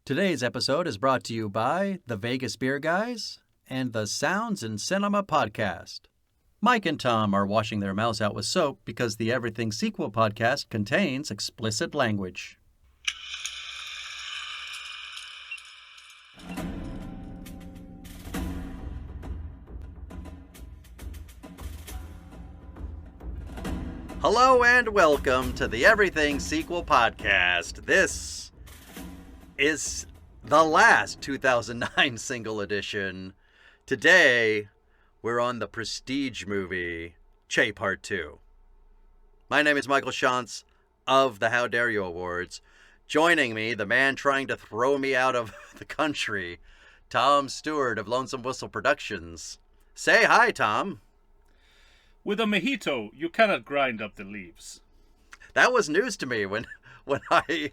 Today's episode is brought to you by the Vegas Beer Guys and the Sounds in Cinema podcast. Mike and Tom are washing their mouths out with soap because the Everything Sequel podcast contains explicit language. Hello and welcome to the Everything Sequel podcast. This is the last 2009 single edition. Today, we're on the prestige movie, Che Part 2. My name is Michael Shantz of the How Dare You Awards. Joining me, the man trying to throw me out of the country, Tom Stewart of Lonesome Whistle Productions. Say hi, Tom. With a mojito, you cannot grind up the leaves. That was news to me when I...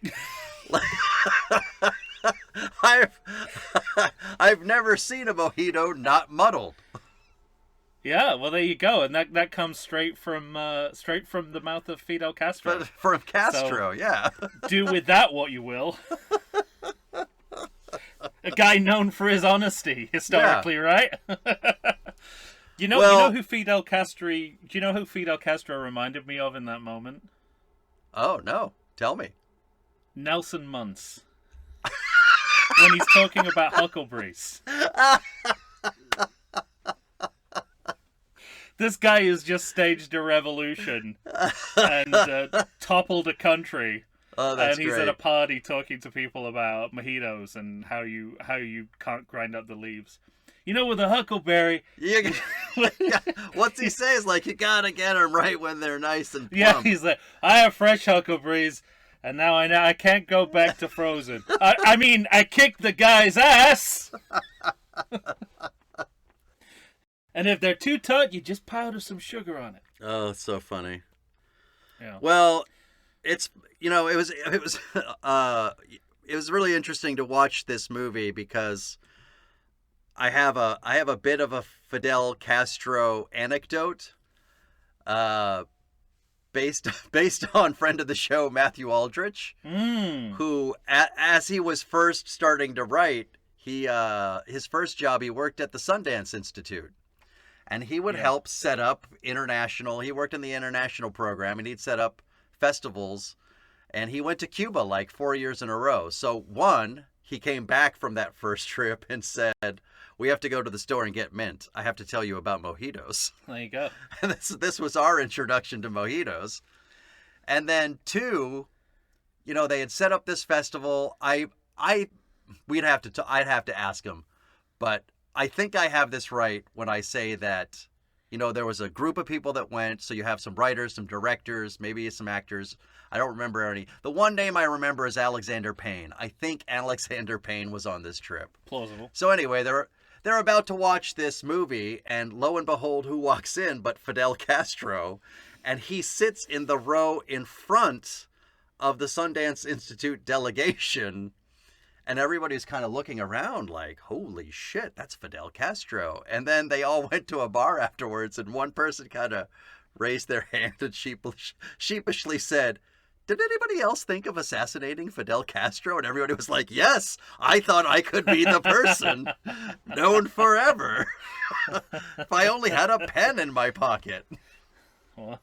I've never seen a mojito not muddled. Yeah, well, there you go, and that comes straight from the mouth of Fidel Castro. From Castro, So, yeah. Do with that what you will. A guy known for his honesty, historically, right? You know who Fidel Castro? Do you know who Fidel Castro reminded me of in that moment? Oh no, tell me. Nelson Muntz. When he's talking about huckleberries. This guy has just staged a revolution and toppled a country. Oh, that's and he's great. at a party talking to people about mojitos and how you can't grind up the leaves. You know, with a huckleberry... Yeah, what's he say? Is like, you gotta get them right when they're nice and plump. Yeah, he's like, I have fresh huckleberries, and now I can't go back to frozen. I mean, I kicked the guy's ass! And if they're too taut, you just powder some sugar on it. Oh, it's so funny. Yeah. Well, it's, it was really interesting to watch this movie because I have a bit of a Fidel Castro anecdote, based on friend of the show Matthew Aldrich, who as he was first starting to write, his first job, he worked at the Sundance Institute, and he would help set up international. He worked in the international program, and he'd set up festivals, and he went to Cuba like 4 years in a row. So he came back from that first trip and said, we have to go to the store and get mint. I have to tell you about mojitos. There you go. And this was our introduction to mojitos. And then two, they had set up this festival. I'd have to ask him, but I think I have this right when I say that, there was a group of people that went. So you have some writers, some directors, maybe some actors. I don't remember any. The one name I remember is Alexander Payne. I think Alexander Payne was on this trip. Plausible. So anyway, they're about to watch this movie, and lo and behold, who walks in but Fidel Castro, and he sits in the row in front of the Sundance Institute delegation, and everybody's kind of looking around like, holy shit, that's Fidel Castro. And then they all went to a bar afterwards, and one person kind of raised their hand and sheepishly said, did anybody else think of assassinating Fidel Castro? And everybody was like, yes, I thought I could be the person known forever. If I only had a pen in my pocket. Well,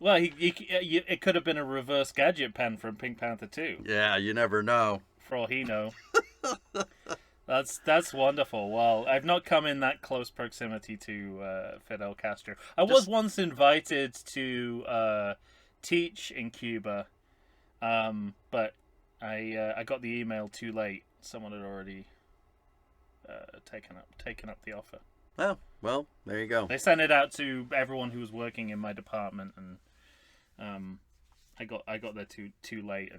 it could have been a reverse gadget pen from Pink Panther 2. Yeah, you never know. For all he know. That's wonderful. Well, I've not come in that close proximity to Fidel Castro. I was once invited to teach in Cuba, but I got the email too late. Someone had already taken up the offer. Oh, well, there you go. They sent it out to everyone who was working in my department, and I got there too late.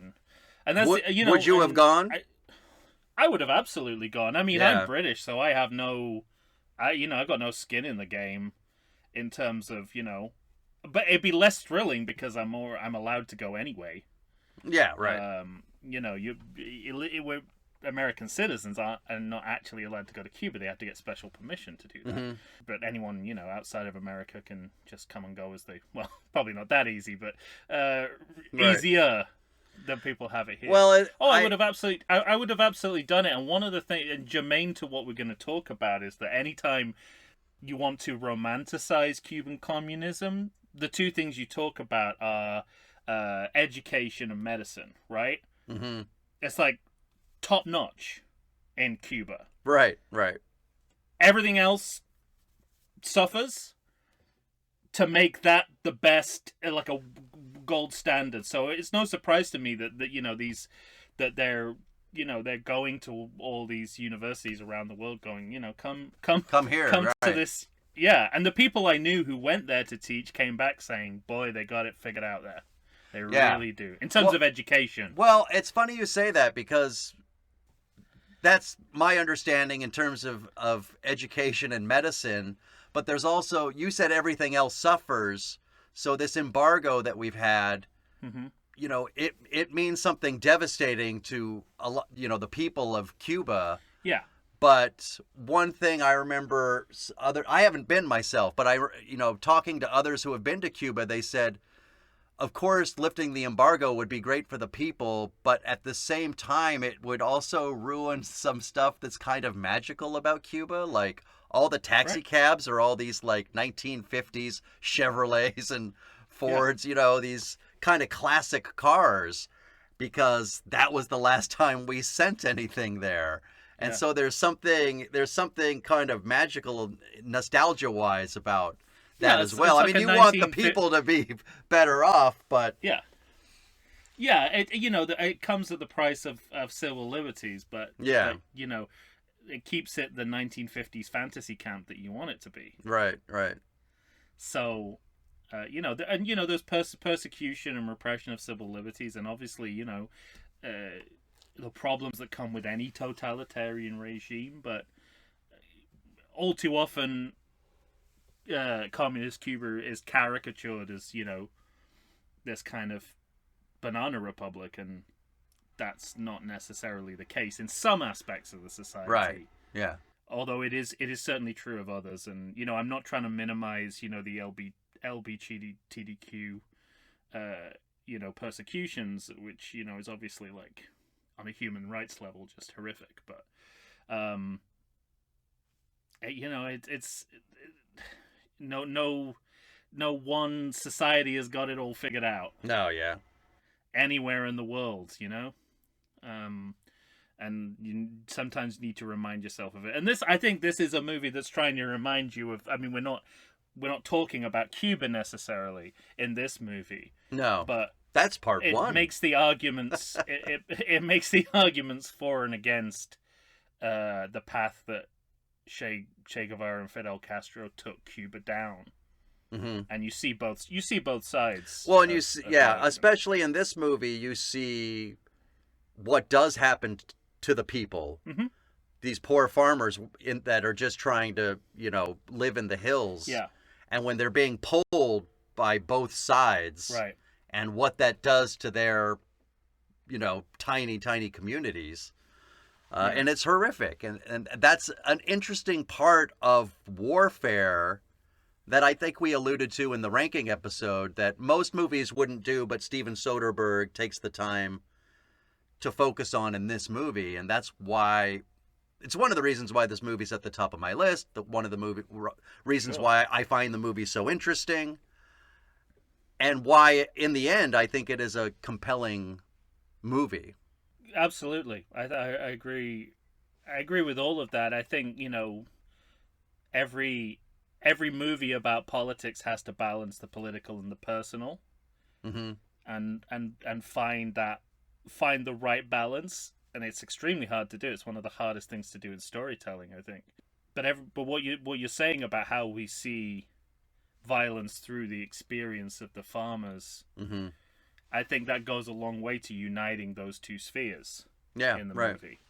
And that's would you have gone? I would have absolutely gone. I mean, Yeah. I'm British, so I have I've got no skin in the game in terms of but it'd be less thrilling because I'm allowed to go anyway. Yeah, right. We're American citizens are not actually allowed to go to Cuba. They have to get special permission to do that. Mm-hmm. But anyone, outside of America can just come and go as they... Well, probably not that easy, but easier. than people have it here. Well, I would have absolutely, I would have absolutely done it. And one of the things, and germane to what we're going to talk about, is that anytime you want to romanticize Cuban communism, the two things you talk about are education and medicine, right? Mm-hmm. It's like top notch in Cuba. Right, right. Everything else suffers to make that the best, like a gold standard. So it's no surprise to me that you know they're going to all these universities around the world, going, you know, come Here, come right. to this. Yeah, and the people I knew who went there to teach came back saying, "Boy, they got it figured out there. They really do in terms of education." Well, it's funny you say that, because that's my understanding in terms of education and medicine. But there's also, you said everything else suffers. So this embargo that we've had, Mm-hmm. you know, it means something devastating to a lot, you know, the people of Cuba. Yeah. But one thing I remember, I haven't been myself, but talking to others who have been to Cuba, they said, of course, lifting the embargo would be great for the people, but at the same time, it would also ruin some stuff that's kind of magical about Cuba. Like, all the taxi cabs are all these, like, 1950s Chevrolets and Fords, you know, these kind of classic cars, because that was the last time we sent anything there. And so there's something kind of magical, nostalgia-wise about that as well. I mean, you want the people to be better off, but it comes at the price of civil liberties, but you know, it keeps it the 1950s fantasy camp that you want it to be. Right. So, there's persecution and repression of civil liberties, and obviously, the problems that come with any totalitarian regime, but all too often, communist Cuba is caricatured as, you know, this kind of banana republic, and that's not necessarily the case in some aspects of the society. Right. Yeah. Although it is certainly true of others, and you know, I'm not trying to minimize, you know, the LGBTQ persecutions, which, you know, is obviously, like, on a human rights level just horrific, but it's no one society has got it all figured out. No, yeah. Anywhere in the world, you know, and you sometimes need to remind yourself of it. And I think this is a movie that's trying to remind you of. I mean, we're not talking about Cuba necessarily in this movie. No, but that's part one. It makes the arguments. it makes the arguments for and against the path that Che Guevara and Fidel Castro took Cuba down. Mm-hmm. And you see both sides. Well, and especially in this movie, you see what does happen to the people. Mm-hmm. These poor farmers that are just trying to, you know, live in the hills. Yeah. And when they're being pulled by both sides. Right. And what that does to their, you know, tiny communities. And it's horrific. And that's an interesting part of warfare that I think we alluded to in the ranking episode, that most movies wouldn't do, but Steven Soderbergh takes the time to focus on in this movie. And that's why, it's one of the reasons why this movie's at the top of my list, one of the reasons why I find the movie so interesting, and why, in the end, I think it is a compelling movie. Absolutely. I agree. I agree with all of that. I think, you know, every movie about politics has to balance the political and the personal, mm-hmm. and find the right balance. And it's extremely hard to do. It's one of the hardest things to do in storytelling, I think. But what you're saying about how we see violence through the experience of the farmers, mm-hmm. I think that goes a long way to uniting those two spheres in the movie.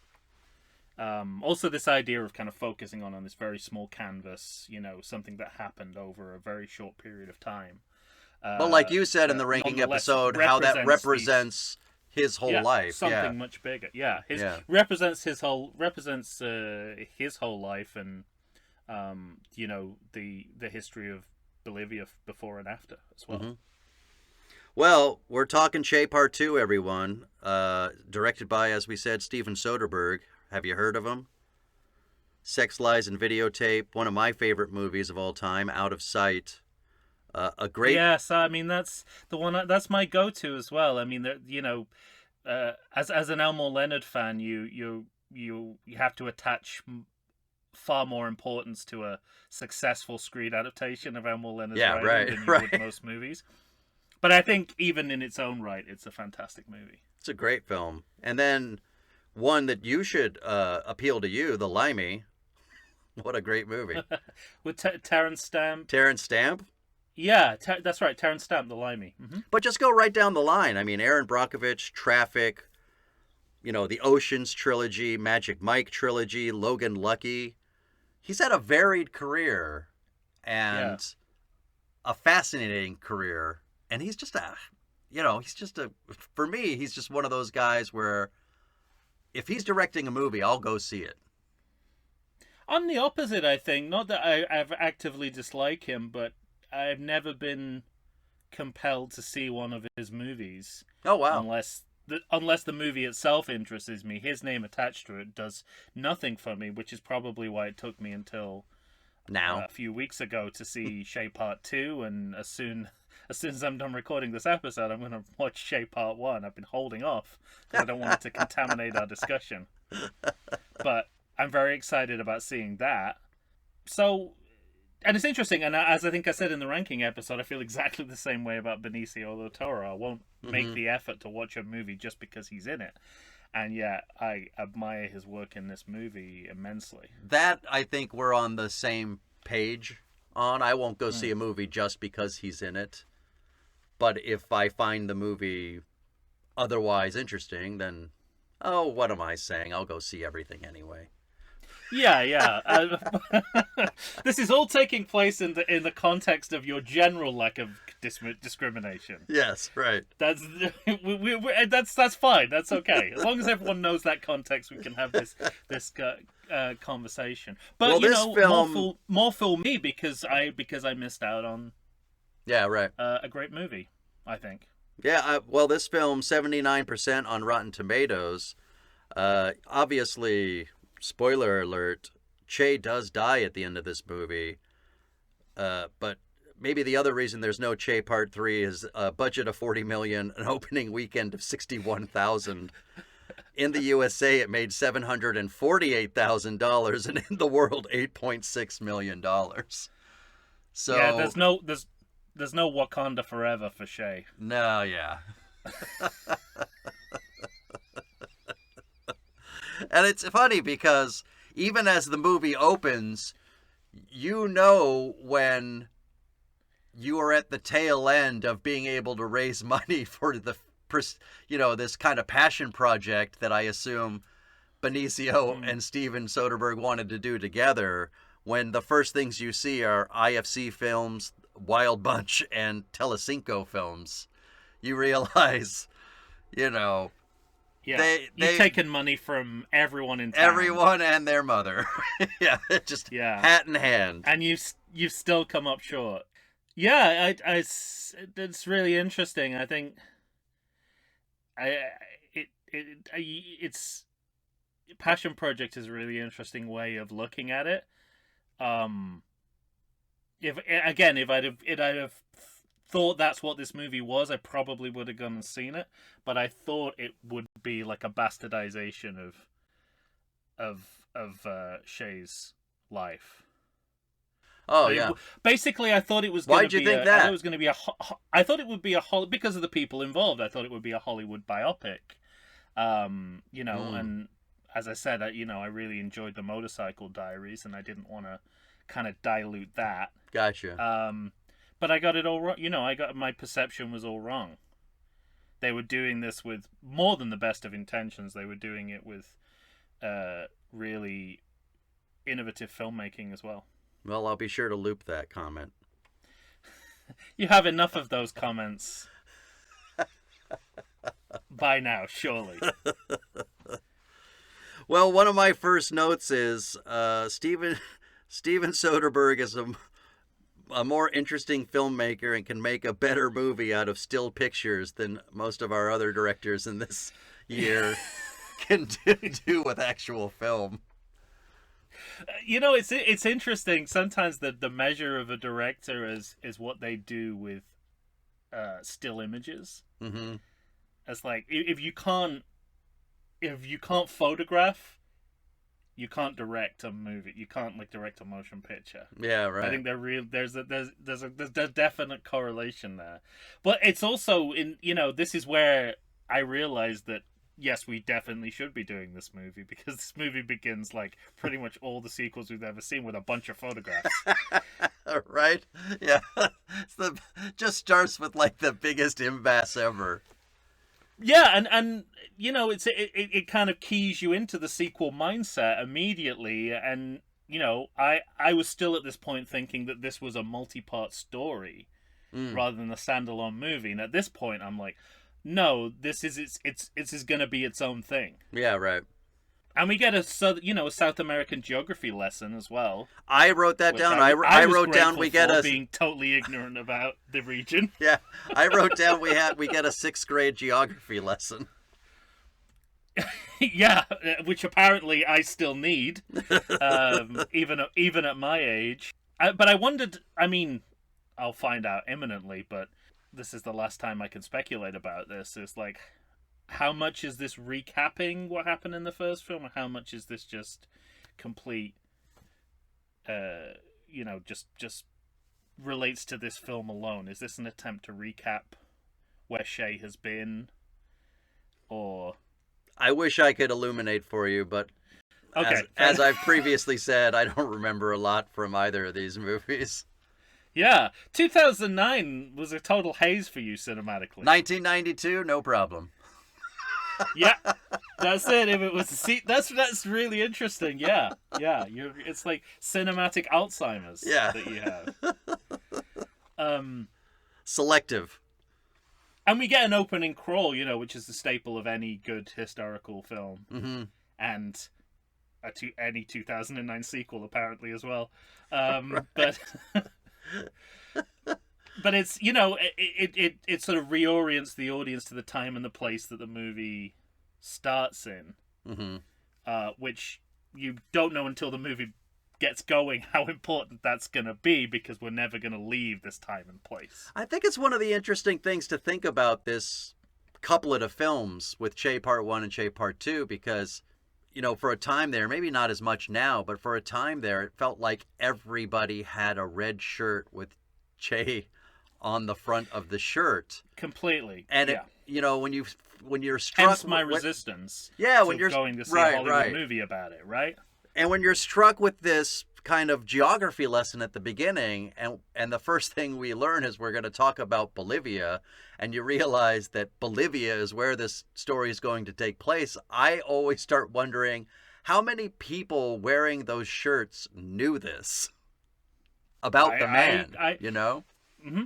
Also, this idea of kind of focusing on this very small canvas, you know, something that happened over a very short period of time. But like you said in the ranking episode, how that represents his whole life. Something much bigger. Yeah. Represents his whole life, and, the history of Bolivia before and after as well. Mm-hmm. Well, we're talking Che Part 2, everyone. Directed by, as we said, Steven Soderbergh. Have you heard of him? Sex, Lies, and Videotape, one of my favorite movies of all time, Out of Sight. A great... Yes, I mean that's the one. That's my go-to as well. I mean, as an Elmore Leonard fan, you have to attach far more importance to a successful screen adaptation of Elmore Leonard's writing than you would most movies. But I think even in its own right, it's a fantastic movie. It's a great film. And then one that you should appeal to you, The Limey. What a great movie. With Terrence Stamp. Terrence Stamp? Yeah, that's right. Terrence Stamp, The Limey. Mm-hmm. But just go right down the line. I mean, Aaron Brockovich, Traffic, the Oceans trilogy, Magic Mike trilogy, Logan Lucky. He's had a varied career and a fascinating career. And he's just for me, he's just one of those guys where if he's directing a movie, I'll go see it. I'm the opposite, I think. Not that I've actively dislike him, but I've never been compelled to see one of his movies. Oh, wow. Unless the movie itself interests me. His name attached to it does nothing for me, which is probably why it took me until now a few weeks ago to see Che Part 2, and as soon as I'm done recording this episode, I'm going to watch Che Part 1. I've been holding off because I don't want it to contaminate our discussion. But I'm very excited about seeing that. So, and it's interesting, and as I think I said in the ranking episode, I feel exactly the same way about Benicio del Toro. I won't make the effort to watch a movie just because he's in it. And yet, I admire his work in this movie immensely. That, I think we're on the same page on. I won't go see a movie just because he's in it. But if I find the movie otherwise interesting, then, what am I saying? I'll go see everything anyway. Yeah. This is all taking place in the context of your general lack of discrimination. Yes, right. That's that's fine. That's okay. As long as everyone knows that context, we can have this conversation. But film... more for me because I missed out on. Yeah, right. A great movie, I think. Yeah, this film 79% on Rotten Tomatoes. Obviously. Spoiler alert, Che does die at the end of this movie. But maybe the other reason there's no Che Part 3 is a budget of $40 million, an opening weekend of $61,000. In the USA, it made $748,000, and in the world, $8.6 million. So yeah, there's no Wakanda Forever for Che. No, yeah. And it's funny because even as the movie opens, when you are at the tail end of being able to raise money for this kind of passion project that I assume Benicio and Steven Soderbergh wanted to do together, when the first things you see are IFC films, Wild Bunch, and Telecinco films, you realize, Yeah, you've taken money from everyone in town. Everyone and their mother. Yeah, hat in hand. And you've still come up short. Yeah, it's really interesting. I think it's Passion Project is a really interesting way of looking at it. If I'd have thought that's what this movie was, I probably would have gone and seen it, but I thought it would be like a bastardization of Che's life. Oh, yeah. Basically, I thought it was. Why'd you think that? I thought it was going to be I thought it would be because of the people involved. I thought it would be a Hollywood biopic. And as I said, I really enjoyed the Motorcycle Diaries, and I didn't want to kind of dilute that. Gotcha. But I got it all wrong. My perception was all wrong. They were doing this with more than the best of intentions. They were doing it with really innovative filmmaking as well. Well, I'll be sure to loop that comment. You have enough of those comments by now, surely. Well, one of my first notes is Steven Soderbergh is a a more interesting filmmaker and can make a better movie out of still pictures than most of our other directors in this year can do with actual film. It's interesting. Sometimes the measure of a director is what they do with still images. Mm-hmm. It's like if you can't photograph, you can't direct a movie. You can't direct a motion picture. Yeah, right. I think there's a definite correlation there. But it's also this is where I realized that yes, we definitely should be doing this movie, because this movie begins like pretty much all the sequels we've ever seen with a bunch of photographs. Right? Yeah. Just starts with like the biggest impasse ever. Yeah, and it kind of keys you into the sequel mindset immediately, and I was still at this point thinking that this was a multi-part story rather than a standalone movie, and at this point I'm like, no, this is going to be its own thing. Yeah, right. And we get a South American geography lesson as well. I wrote that down. I wrote down we get a being totally ignorant about the region. Yeah, I wrote down we get a 6th grade geography lesson. Yeah, which apparently I still need, even at my age. But I wondered. I mean, I'll find out imminently, but this is the last time I can speculate about this. It's like, how much is this recapping what happened in the first film, or how much is this just complete, just relates to this film alone? Is this an attempt to recap where Shay has been, or... I wish I could illuminate for you, but okay, as I've previously said, I don't remember a lot from either of these movies. Yeah, 2009 was a total haze for you cinematically. 1992, no problem. Yeah, that's it. If it was that's really interesting. Yeah. It's like cinematic Alzheimer's. Yeah. That you have. Selective. And we get an opening crawl, which is the staple of any good historical film, and any 2009 sequel apparently as well. Right. But it's it sort of reorients the audience to the time and the place that the movie starts in, which you don't know until the movie gets going how important that's going to be, because we're never going to leave this time and place. I think it's one of the interesting things to think about this couplet of films with Che Part 1 and Che Part 2, because, for a time there, maybe not as much now, but for a time there, it felt like everybody had a red shirt with Che on the front of the shirt. Completely. And yeah. when you're struck... Hence my resistance. Yeah, when you're going to see a Hollywood right. movie about it, right? And when you're struck with this kind of geography lesson at the beginning, and the first thing we learn is we're going to talk about Bolivia, and you realize that Bolivia is where this story is going to take place, I always start wondering how many people wearing those shirts knew this about the man, Mm-hmm.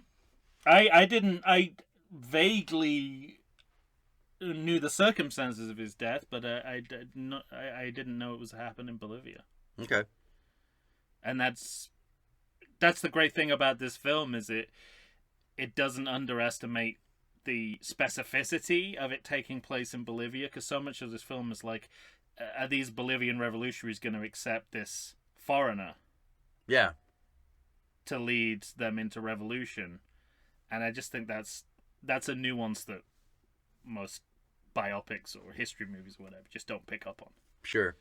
I vaguely knew the circumstances of his death, but I didn't know it was happening in Bolivia. Okay. And that's the great thing about this film, is it doesn't underestimate the specificity of it taking place in Bolivia, because so much of this film is like, are these Bolivian revolutionaries going to accept this foreigner? Yeah. To lead them into revolution. And I just think that's a nuance that most biopics or history movies or whatever just don't pick up on. Sure.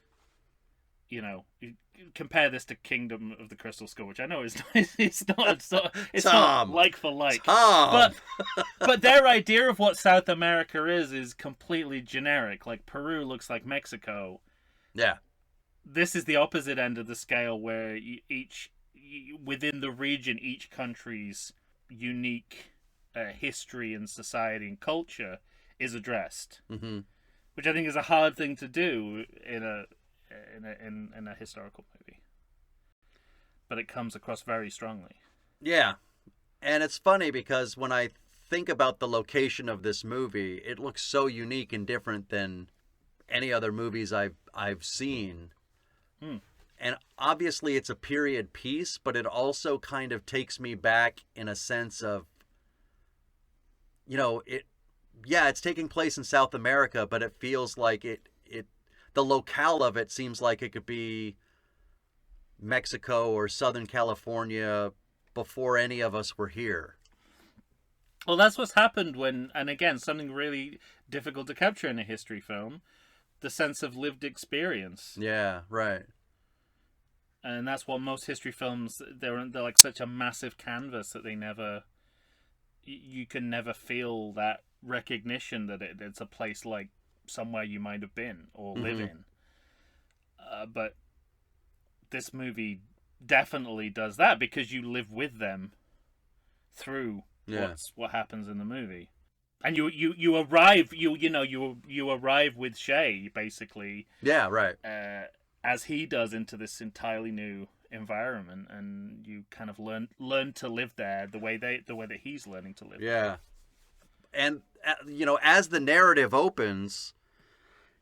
You compare this to Kingdom of the Crystal Skull, which I know it's not like for like. Tom. But their idea of what South America is completely generic. Like, Peru looks like Mexico. Yeah. This is the opposite end of the scale, where within the region, each country's unique history and society and culture is addressed, which I think is a hard thing to do in a historical movie, but it comes across very strongly. Yeah, and it's funny because when I think about the location of this movie, it looks so unique and different than any other movies I've seen. And obviously it's a period piece, but it also kind of takes me back in a sense of, it's taking place in South America, but it feels like the locale of it seems like it could be Mexico or Southern California before any of us were here. Well, that's what's happened when, and again, something really difficult to capture in a history film, the sense of lived experience. Yeah, right. And that's what most history films, they're like such a massive canvas that they never, you can never feel that recognition that it's a place like somewhere you might have been or live in. But this movie definitely does that because you live with them through what happens in the movie. And you arrive you arrive with Shay basically. Yeah, right. As he does into this entirely new environment, and you kind of learn to live there the way that he's learning to live. Yeah. And as the narrative opens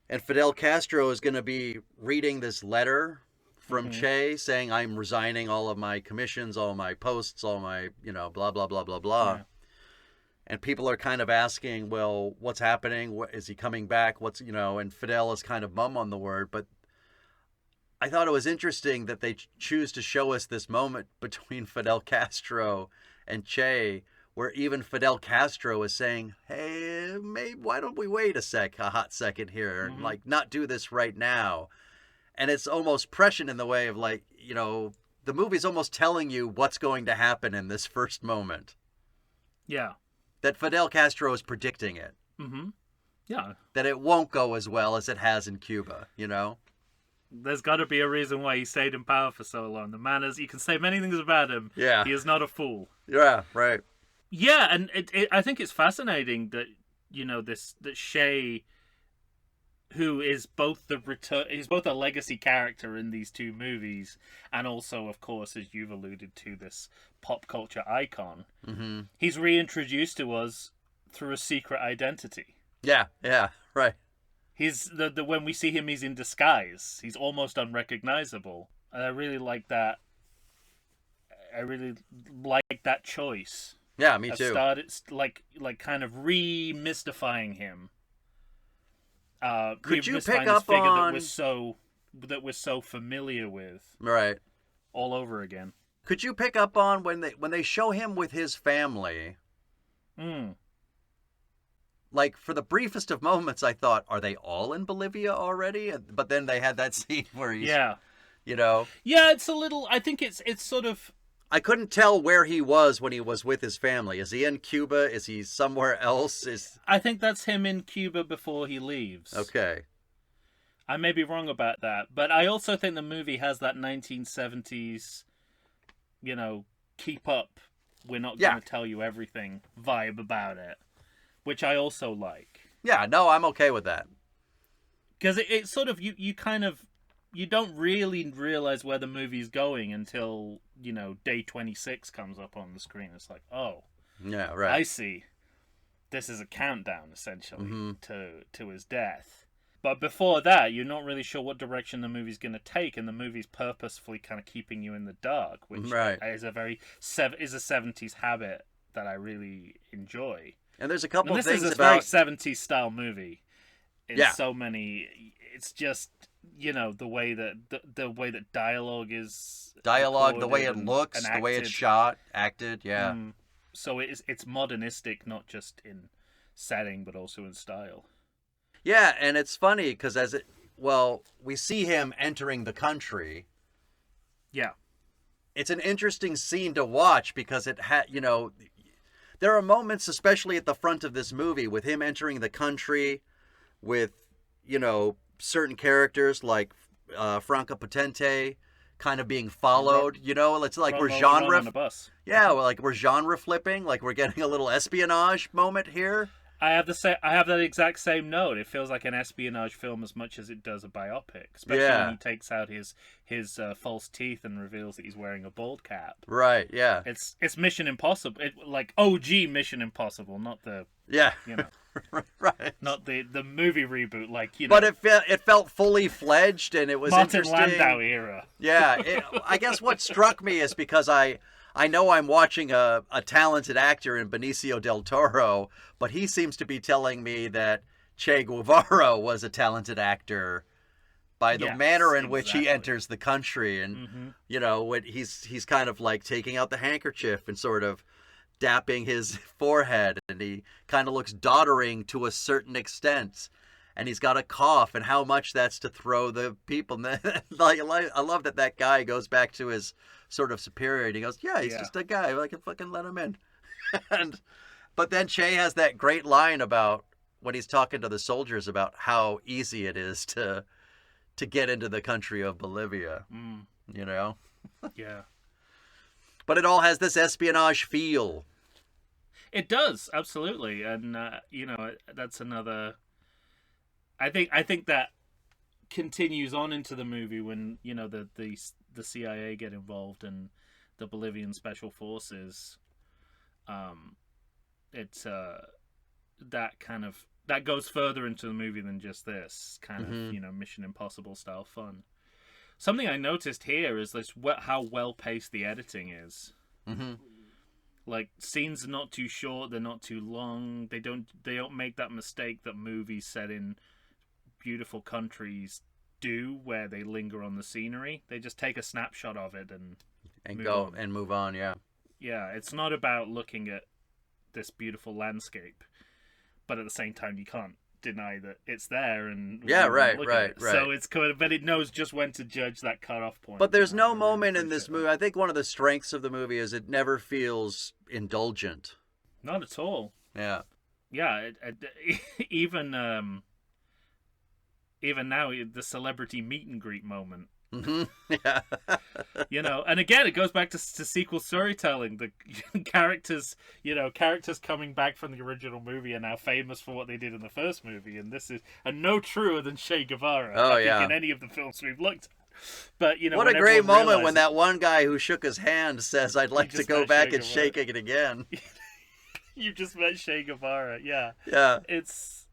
and Fidel Castro is going to be reading this letter from Che saying, I'm resigning all of my commissions, all my posts, all my, blah, blah, blah, blah, blah. Yeah. And people are kind of asking, well, what's happening? What, is he coming back? And Fidel is kind of mum on the word. But I thought it was interesting that they choose to show us this moment between Fidel Castro and Che, where even Fidel Castro is saying, hey, why don't we wait a hot second here, and not do this right now? And it's almost prescient in the way of the movie's almost telling you what's going to happen in this first moment. Yeah. That Fidel Castro is predicting it. Mm-hmm. Yeah. That it won't go as well as it has in Cuba, There's got to be a reason why he stayed in power for so long. The man you can say many things about him. Yeah. He is not a fool. Yeah, right. Yeah, and I think it's fascinating that, that Shay, who is both he's both a legacy character in these two movies, and also, of course, as you've alluded to, this pop culture icon. Mm-hmm. He's reintroduced to us through a secret identity. Yeah, right. He's when we see him, he's in disguise. He's almost unrecognizable, and I really like that. I really like that choice. Yeah, me too. Started kind of re-mystifying him. Could you pick up on that we're so familiar with, right? All over again. Could you pick up on when they show him with his family? Like, for the briefest of moments, I thought, are they all in Bolivia already? But then they had that scene where he's, Yeah, it's a little. I think it's sort of. I couldn't tell where he was when he was with his family. Is he in Cuba? Is he somewhere else? I think that's him in Cuba before he leaves. Okay. I may be wrong about that, but I also think the movie has that 1970s, keep up, we're not going to tell you everything vibe about it, which I also like. Yeah, no, I'm okay with that. Because it sort of, you kind of, you don't really realize where the movie's going until, day 26 comes up on the screen. It's like, oh, yeah, right. I see. This is a countdown, essentially, to his death. But before that, you're not really sure what direction the movie's going to take, and the movie's purposefully kind of keeping you in the dark, which is a 70s habit that I really enjoy. And there's a couple of things this is a about... very 70s style movie. So many... It's just... the way that dialogue is the way it looks, the way it's shot, acted, so it's modernistic, not just in setting but also in style. Yeah, and it's funny because we see him entering the country. Yeah, it's an interesting scene to watch because there are moments, especially at the front of this movie, with him entering the country, with certain characters like Franca Potente kind of being followed. It's like we're we're genre flipping, like we're getting a little espionage moment here. I have that exact same note. It feels like an espionage film as much as it does a biopic, especially when he takes out his false teeth and reveals that he's wearing a bald cap. Right. Yeah. It's Mission Impossible, like OG Mission Impossible, not the Right. not the movie reboot. Like But it felt fully fledged, and it was Martin interesting. Landau era. Yeah, I guess what struck me is because I know I'm watching a talented actor in Benicio del Toro, but he seems to be telling me that Che Guevara was a talented actor by the manner in which he enters the country, and when he's kind of like taking out the handkerchief and sort of dapping his forehead, and he kind of looks doddering to a certain extent, and he's got a cough, and how much that's to throw the people. I love that guy goes back to his sort of superior, and he goes, yeah, he's just a guy, I can fucking let him in. But then Che has that great line about when he's talking to the soldiers about how easy it is to get into the country of Bolivia, Yeah. But it all has this espionage feel. It does, absolutely, and that's another. I think that continues on into the movie when the CIA get involved and the Bolivian special forces. It's that goes further into the movie than just this kind of Mission Impossible style fun. Something I noticed here is how well paced the editing is. Mm-hmm. Like, scenes are not too short, they're not too long. They don't make that mistake that movies set in beautiful countries do, where they linger on the scenery. They just take a snapshot of it and move on. Yeah. Yeah, it's not about looking at this beautiful landscape, but at the same time you can't deny that it's there, and right. So it's kind of, but it knows just when to judge that cutoff point. But there's no moment in this movie. I think one of the strengths of the movie is it never feels indulgent. Not at all. Yeah. Yeah. Even now, the celebrity meet and greet moment. Mm-hmm. Yeah. And again, it goes back to sequel storytelling. The characters coming back from the original movie are now famous for what they did in the first movie, and this is no truer than Che Guevara. I think in any of the films we've looked at. But what a great moment when that one guy who shook his hand says, "I'd like to go back and shake it again." You just met Che Guevara. Yeah. Yeah. It's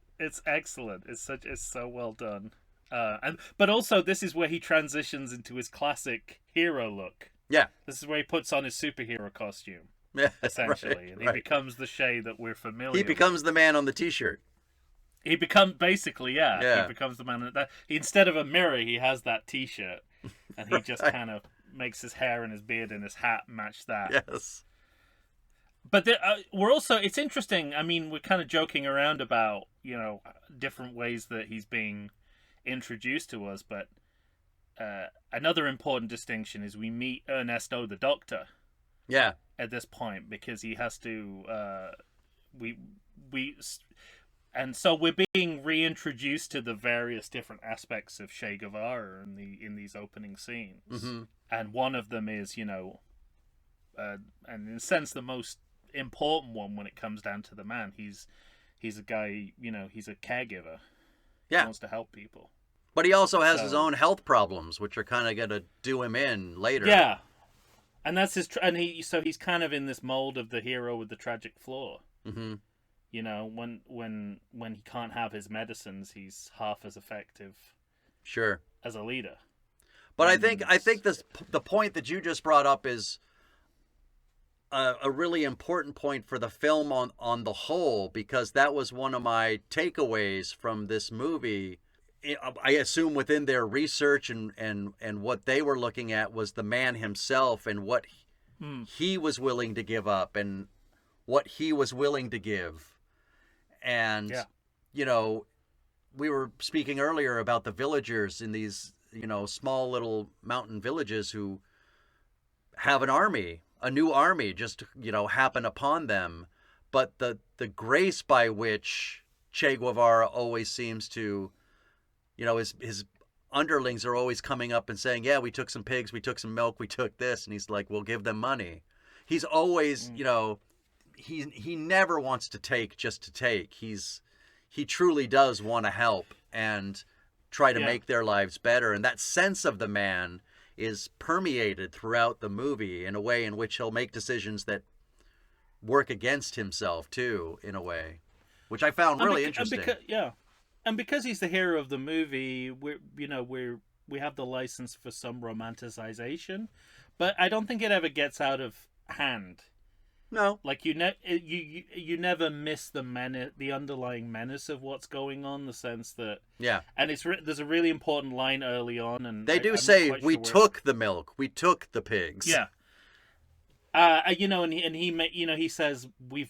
excellent. It's so well done. But also this is where he transitions into his classic hero look. Yeah. This is where he puts on his superhero costume. Yeah, essentially. And he becomes the Che that we're familiar with. He becomes the man on the t-shirt. He becomes basically, He becomes the man that instead of a mirror, he has that t-shirt, and he just kind of makes his hair and his beard and his hat match that. Yes. But we're also, it's interesting. I mean, we're kind of joking around about, different ways that he's being introduced to us, but another important distinction is we meet Ernesto the Doctor. Yeah. At this point, because he has to, and so we're being reintroduced to the various different aspects of Che Guevara in these opening scenes, and one of them is, and in a sense, the most important one when it comes down to the man. He's a guy, he's a caregiver. Yeah. He wants to help people. But he also has his own health problems, which are kind of going to do him in later. Yeah. And that's his, so he's kind of in this mold of the hero with the tragic flaw. Mm-hmm. When he can't have his medicines, he's half as effective. Sure. As a leader. But I think the point that you just brought up is a really important point for the film on the whole, because that was one of my takeaways from this movie. I assume within their research and what they were looking at was the man himself and what he was willing to give up and what he was willing to give. And, we were speaking earlier about the villagers in these, small little mountain villages who have an army, a new army just, happen upon them. But the grace by which Che Guevara always seems to, his underlings are always coming up and saying, yeah, we took some pigs, we took some milk, we took this. And he's like, we'll give them money. He's always, he never wants to take just to take. He truly does want to help and try to make their lives better. And that sense of the man is permeated throughout the movie in a way in which he'll make decisions that work against himself too, in a way. which I found really And interesting. and because he's the hero of the movie, we have the license for some romanticization, but I don't think it ever gets out of hand. No. Like you never miss the underlying menace of what's going on. The sense that Yeah. and there's a really important line early on, and They do I'm not say, quite we sure where- took the milk, we took the pigs. Yeah. He says we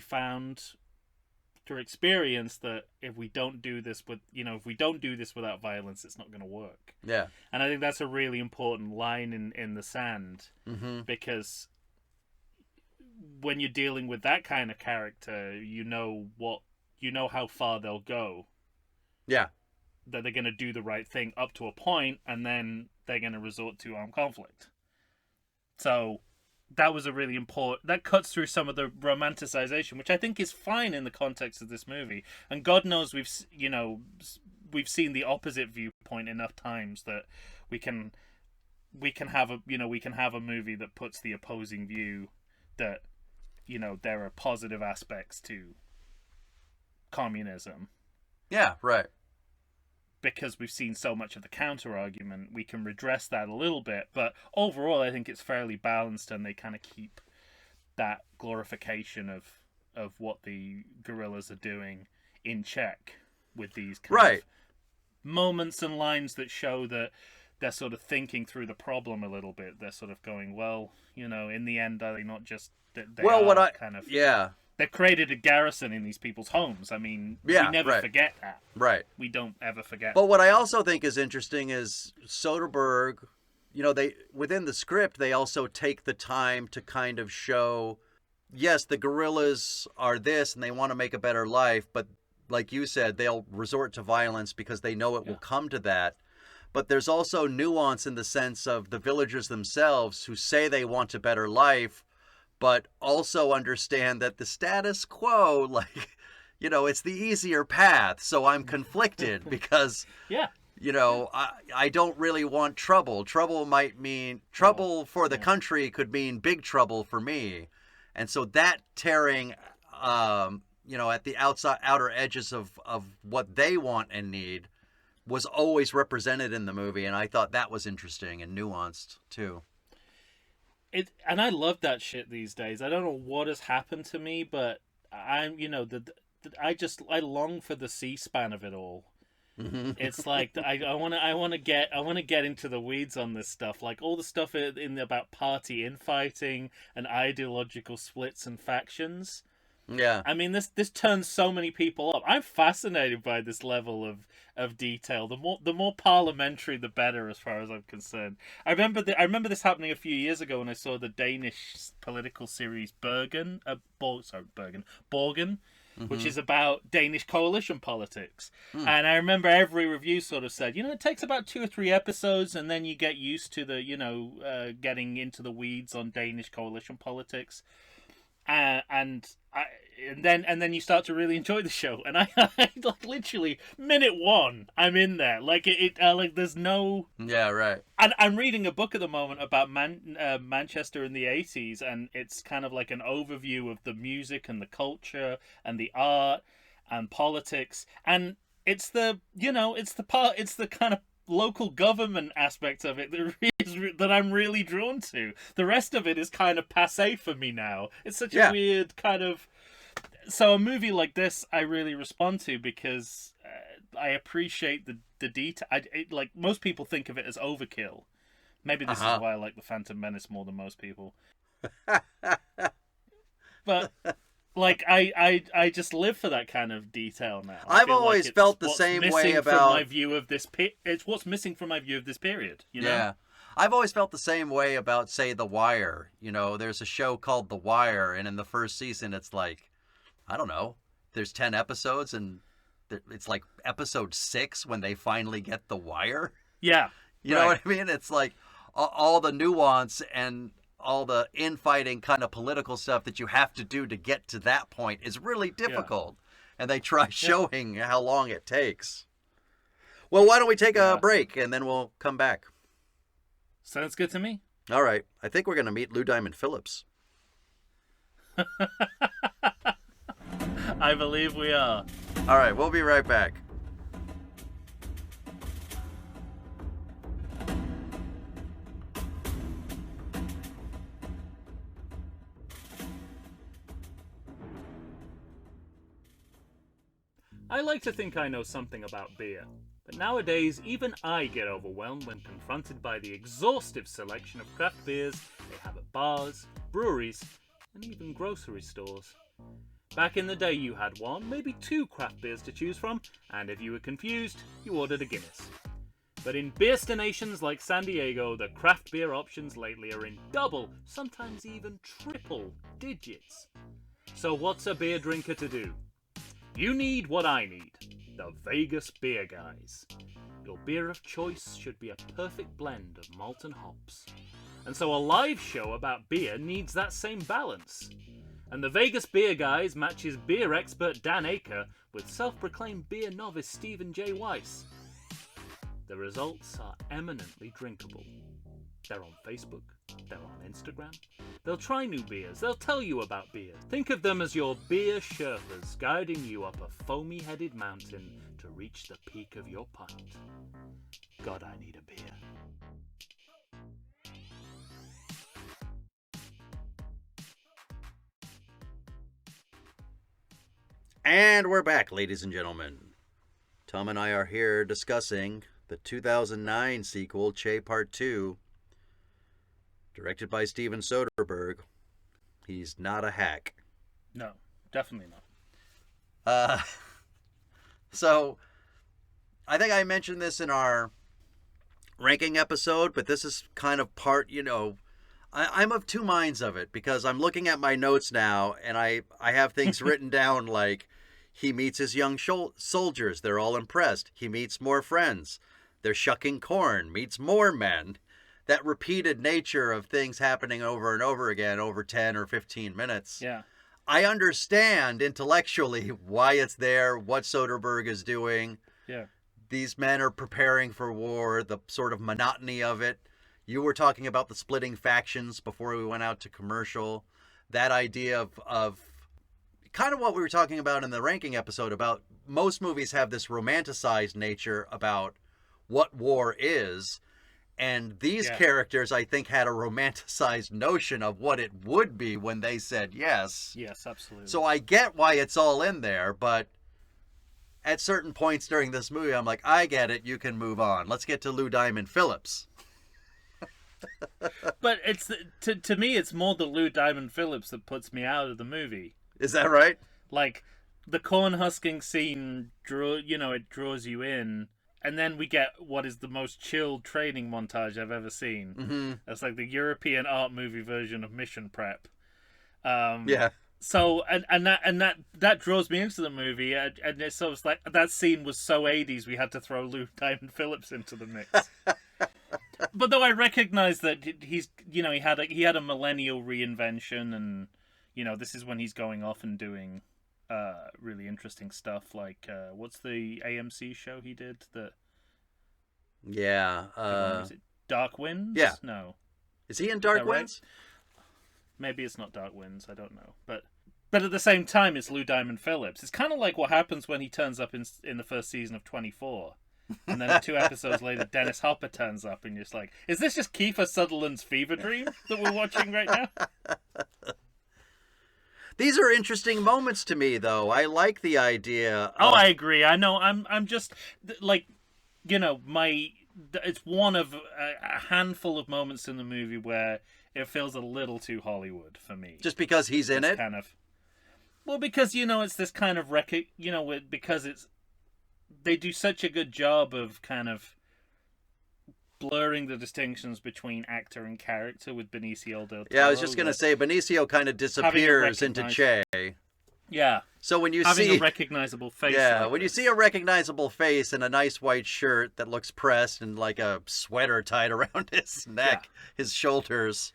found through experience that if we don't do this without violence, it's not going to work. Yeah. And I think that's a really important line in the sand, because when you're dealing with that kind of character, you know how far they'll go. Yeah. That they're going to do the right thing up to a point, and then they're going to resort to armed conflict. So that was a really important. That cuts through some of the romanticization, which I think is fine in the context of this movie. And God knows we've seen the opposite viewpoint enough times that we can have a movie that puts the opposing view that there are positive aspects to communism. Yeah, right. Because we've seen so much of the counter argument, we can redress that a little bit. But overall, I think it's fairly balanced, and they kind of keep that glorification of what the guerrillas are doing in check with these kind of moments and lines that show that they're sort of thinking through the problem a little bit. They're sort of going, well, in the end, are they not just... They've created a garrison in these people's homes. I mean, we never forget that. Right. We don't ever forget. But what I also think is interesting is Soderbergh, they within the script, they also take the time to kind of show, yes, the guerrillas are this and they want to make a better life, but like you said, they'll resort to violence because they know it will come to that. But there's also nuance in the sense of the villagers themselves who say they want a better life, but also understand that the status quo, it's the easier path. So I'm conflicted because, I don't really want trouble. Trouble might mean trouble for the country could mean big trouble for me. And so that tearing, at the outer edges of what they want and need was always represented in the movie. And I thought that was interesting and nuanced too. And I love that shit these days. I don't know what has happened to me, but I'm, I long for the C-SPAN of it all. It's like I want to get into the weeds on this stuff, like all the stuff about party infighting and ideological splits and factions. Yeah. I mean, this turns so many people up. I'm fascinated by this level of detail. The more parliamentary, the better, as far as I'm concerned. I remember this happening a few years ago when I saw the Danish political series Borgen, which is about Danish coalition politics. And I remember every review sort of said, it takes about 2 or 3 episodes, and then you get used to the, getting into the weeds on Danish coalition politics. And then you start to really enjoy the show, and I like literally minute 1, I'm in there. Like there's no. Yeah, right. And I'm reading a book at the moment about Manchester in the 80s, and it's kind of like an overview of the music and the culture and the art and politics, and it's the kind of local government aspect of it that I'm really drawn to. The rest of it is kind of passé for me now. It's such a weird kind of... So a movie like this I really respond to because I appreciate the detail. Like most people think of it as overkill. Maybe this is why I like The Phantom Menace more than most people. But... Like I just live for that kind of detail now. I've always felt the same way about my view of this. It's what's missing from my view of this period. Yeah, I've always felt the same way about, say, The Wire. There's a show called The Wire, and in the first season, it's like, I don't know, there's 10 episodes, and it's like episode 6 when they finally get the wire. Yeah, you know what I mean? It's like all the nuance and all the infighting kind of political stuff that you have to do to get to that point is really difficult. And they try showing how long it takes. Well, why don't we take a break and then we'll come back? Sounds good to me. All right. I think we're going to meet Lou Diamond Phillips. I believe we are. All right, we'll be right back. I like to think I know something about beer, but nowadays even I get overwhelmed when confronted by the exhaustive selection of craft beers they have at bars, breweries, and even grocery stores. Back in the day you had one, maybe two craft beers to choose from, and if you were confused, you ordered a Guinness. But in beerstinations like San Diego, the craft beer options lately are in double, sometimes even triple digits. So what's a beer drinker to do? You need what I need, the Vegas Beer Guys. Your beer of choice should be a perfect blend of malt and hops. And so a live show about beer needs that same balance. And the Vegas Beer Guys matches beer expert Dan Aker with self-proclaimed beer novice Stephen J. Weiss. The results are eminently drinkable. They're on Facebook, they're on Instagram. They'll try new beers, they'll tell you about beer. Think of them as your beer Sherpas guiding you up a foamy-headed mountain to reach the peak of your pint. God, I need a beer. And we're back, ladies and gentlemen. Tom and I are here discussing the 2009 sequel, Che Part 2, directed by Steven Soderbergh. He's not a hack. No, definitely not. So, I think I mentioned this in our ranking episode, but this is kind of part, I'm of two minds of it, because I'm looking at my notes now, and I have things written down like, he meets his young soldiers, they're all impressed. He meets more friends. They're shucking corn, meets more men. That repeated nature of things happening over and over again over 10 or 15 minutes. Yeah. I understand intellectually why it's there, what Soderbergh is doing. Yeah. These men are preparing for war, the sort of monotony of it. You were talking about the splitting factions before we went out to commercial. That idea of kind of what we were talking about in the ranking episode about most movies have this romanticized nature about what war is. And these characters, I think, had a romanticized notion of what it would be when they said yes. Yes, absolutely. So I get why it's all in there, but at certain points during this movie, I'm like, I get it, you can move on. Let's get to Lou Diamond Phillips. But it's to me, it's more the Lou Diamond Phillips that puts me out of the movie. Is that right? Like, the corn husking scene, it draws you in. And then we get what is the most chilled training montage I've ever seen. Mm-hmm. It's like the European art movie version of Mission Prep. Yeah. So and that draws me into the movie, and it's sort of like that scene was so 80s we had to throw Lou Diamond Phillips into the mix. But though I recognize that he's he had a millennial reinvention, and this is when he's going off and doing really interesting stuff like what's the AMC show he did that? Yeah. Is it Dark Winds? Yeah. No. Is he in Dark Is that right? Winds? Maybe it's not Dark Winds. I don't know. But at the same time, it's Lou Diamond Phillips. It's kind of like what happens when he turns up in the first season of 24. And then 2 episodes later, Dennis Hopper turns up, and you're just like, is this just Kiefer Sutherland's fever dream that we're watching right now? These are interesting moments to me, though. I like the idea. I agree. I know. I'm just like, it's one of a handful of moments in the movie where it feels a little too Hollywood for me. Just because he's in it? Kind of. Well, because it's this kind of because they do such a good job of kind of blurring the distinctions between actor and character with Benicio del Toro. Yeah, I was just going to say, Benicio kind of disappears into Che. Yeah. So when you having see a recognizable face. Yeah, like when you this. see a recognizable face in a nice white shirt that looks pressed and like a sweater tied around his neck, his shoulders.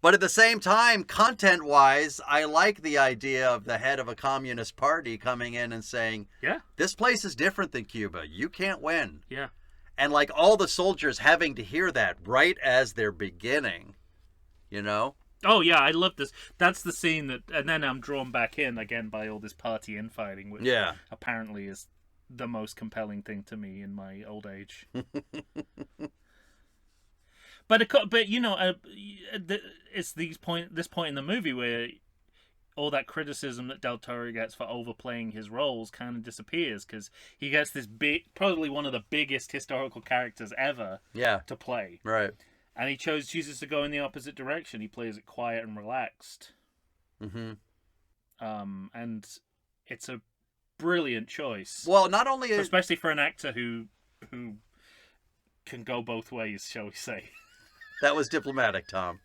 But at the same time, content-wise, I like the idea of the head of a communist party coming in and saying, this place is different than Cuba. You can't win. Yeah. And like all the soldiers having to hear that right as they're beginning, Oh yeah, I love this. That's the scene that, and then I'm drawn back in again by all this party infighting, which Yeah. apparently is the most compelling thing to me in my old age. But you know, it's this point in the movie where all that criticism that Del Toro gets for overplaying his roles kind of disappears, because he gets this big, probably one of the biggest historical characters ever Yeah. to play, Right. and he chooses to go in the opposite direction. He plays it quiet and relaxed, Mm-hmm. and it's a brilliant choice. Well, not only Especially for an actor who can go both ways, shall we say. that was diplomatic, Tom.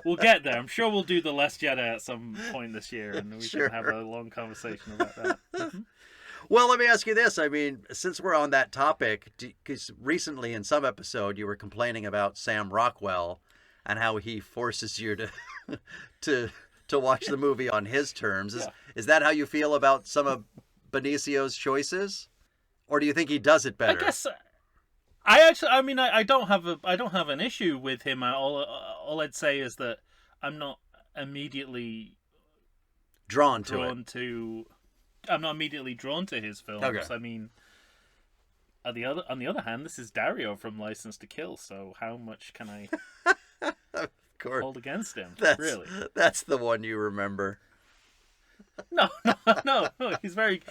We'll get there. I'm sure we'll do The Last Jedi at some point this year, and we Sure. can have a long conversation about that. Mhm. Well, let me ask you this. I mean, since we're on that topic, because recently in some episode you were complaining about Sam Rockwell and how he forces you to to watch the movie on his terms. Is that how you feel about some of Benicio's choices, or do you think he does it better? I guess I don't have an issue with him. All I'd say is that I'm not immediately drawn to his films. Okay. I mean, on the other hand, this is Dario from License to Kill, so how much can I Of course. hold against him? That's Really? that's the one you remember. No. He's very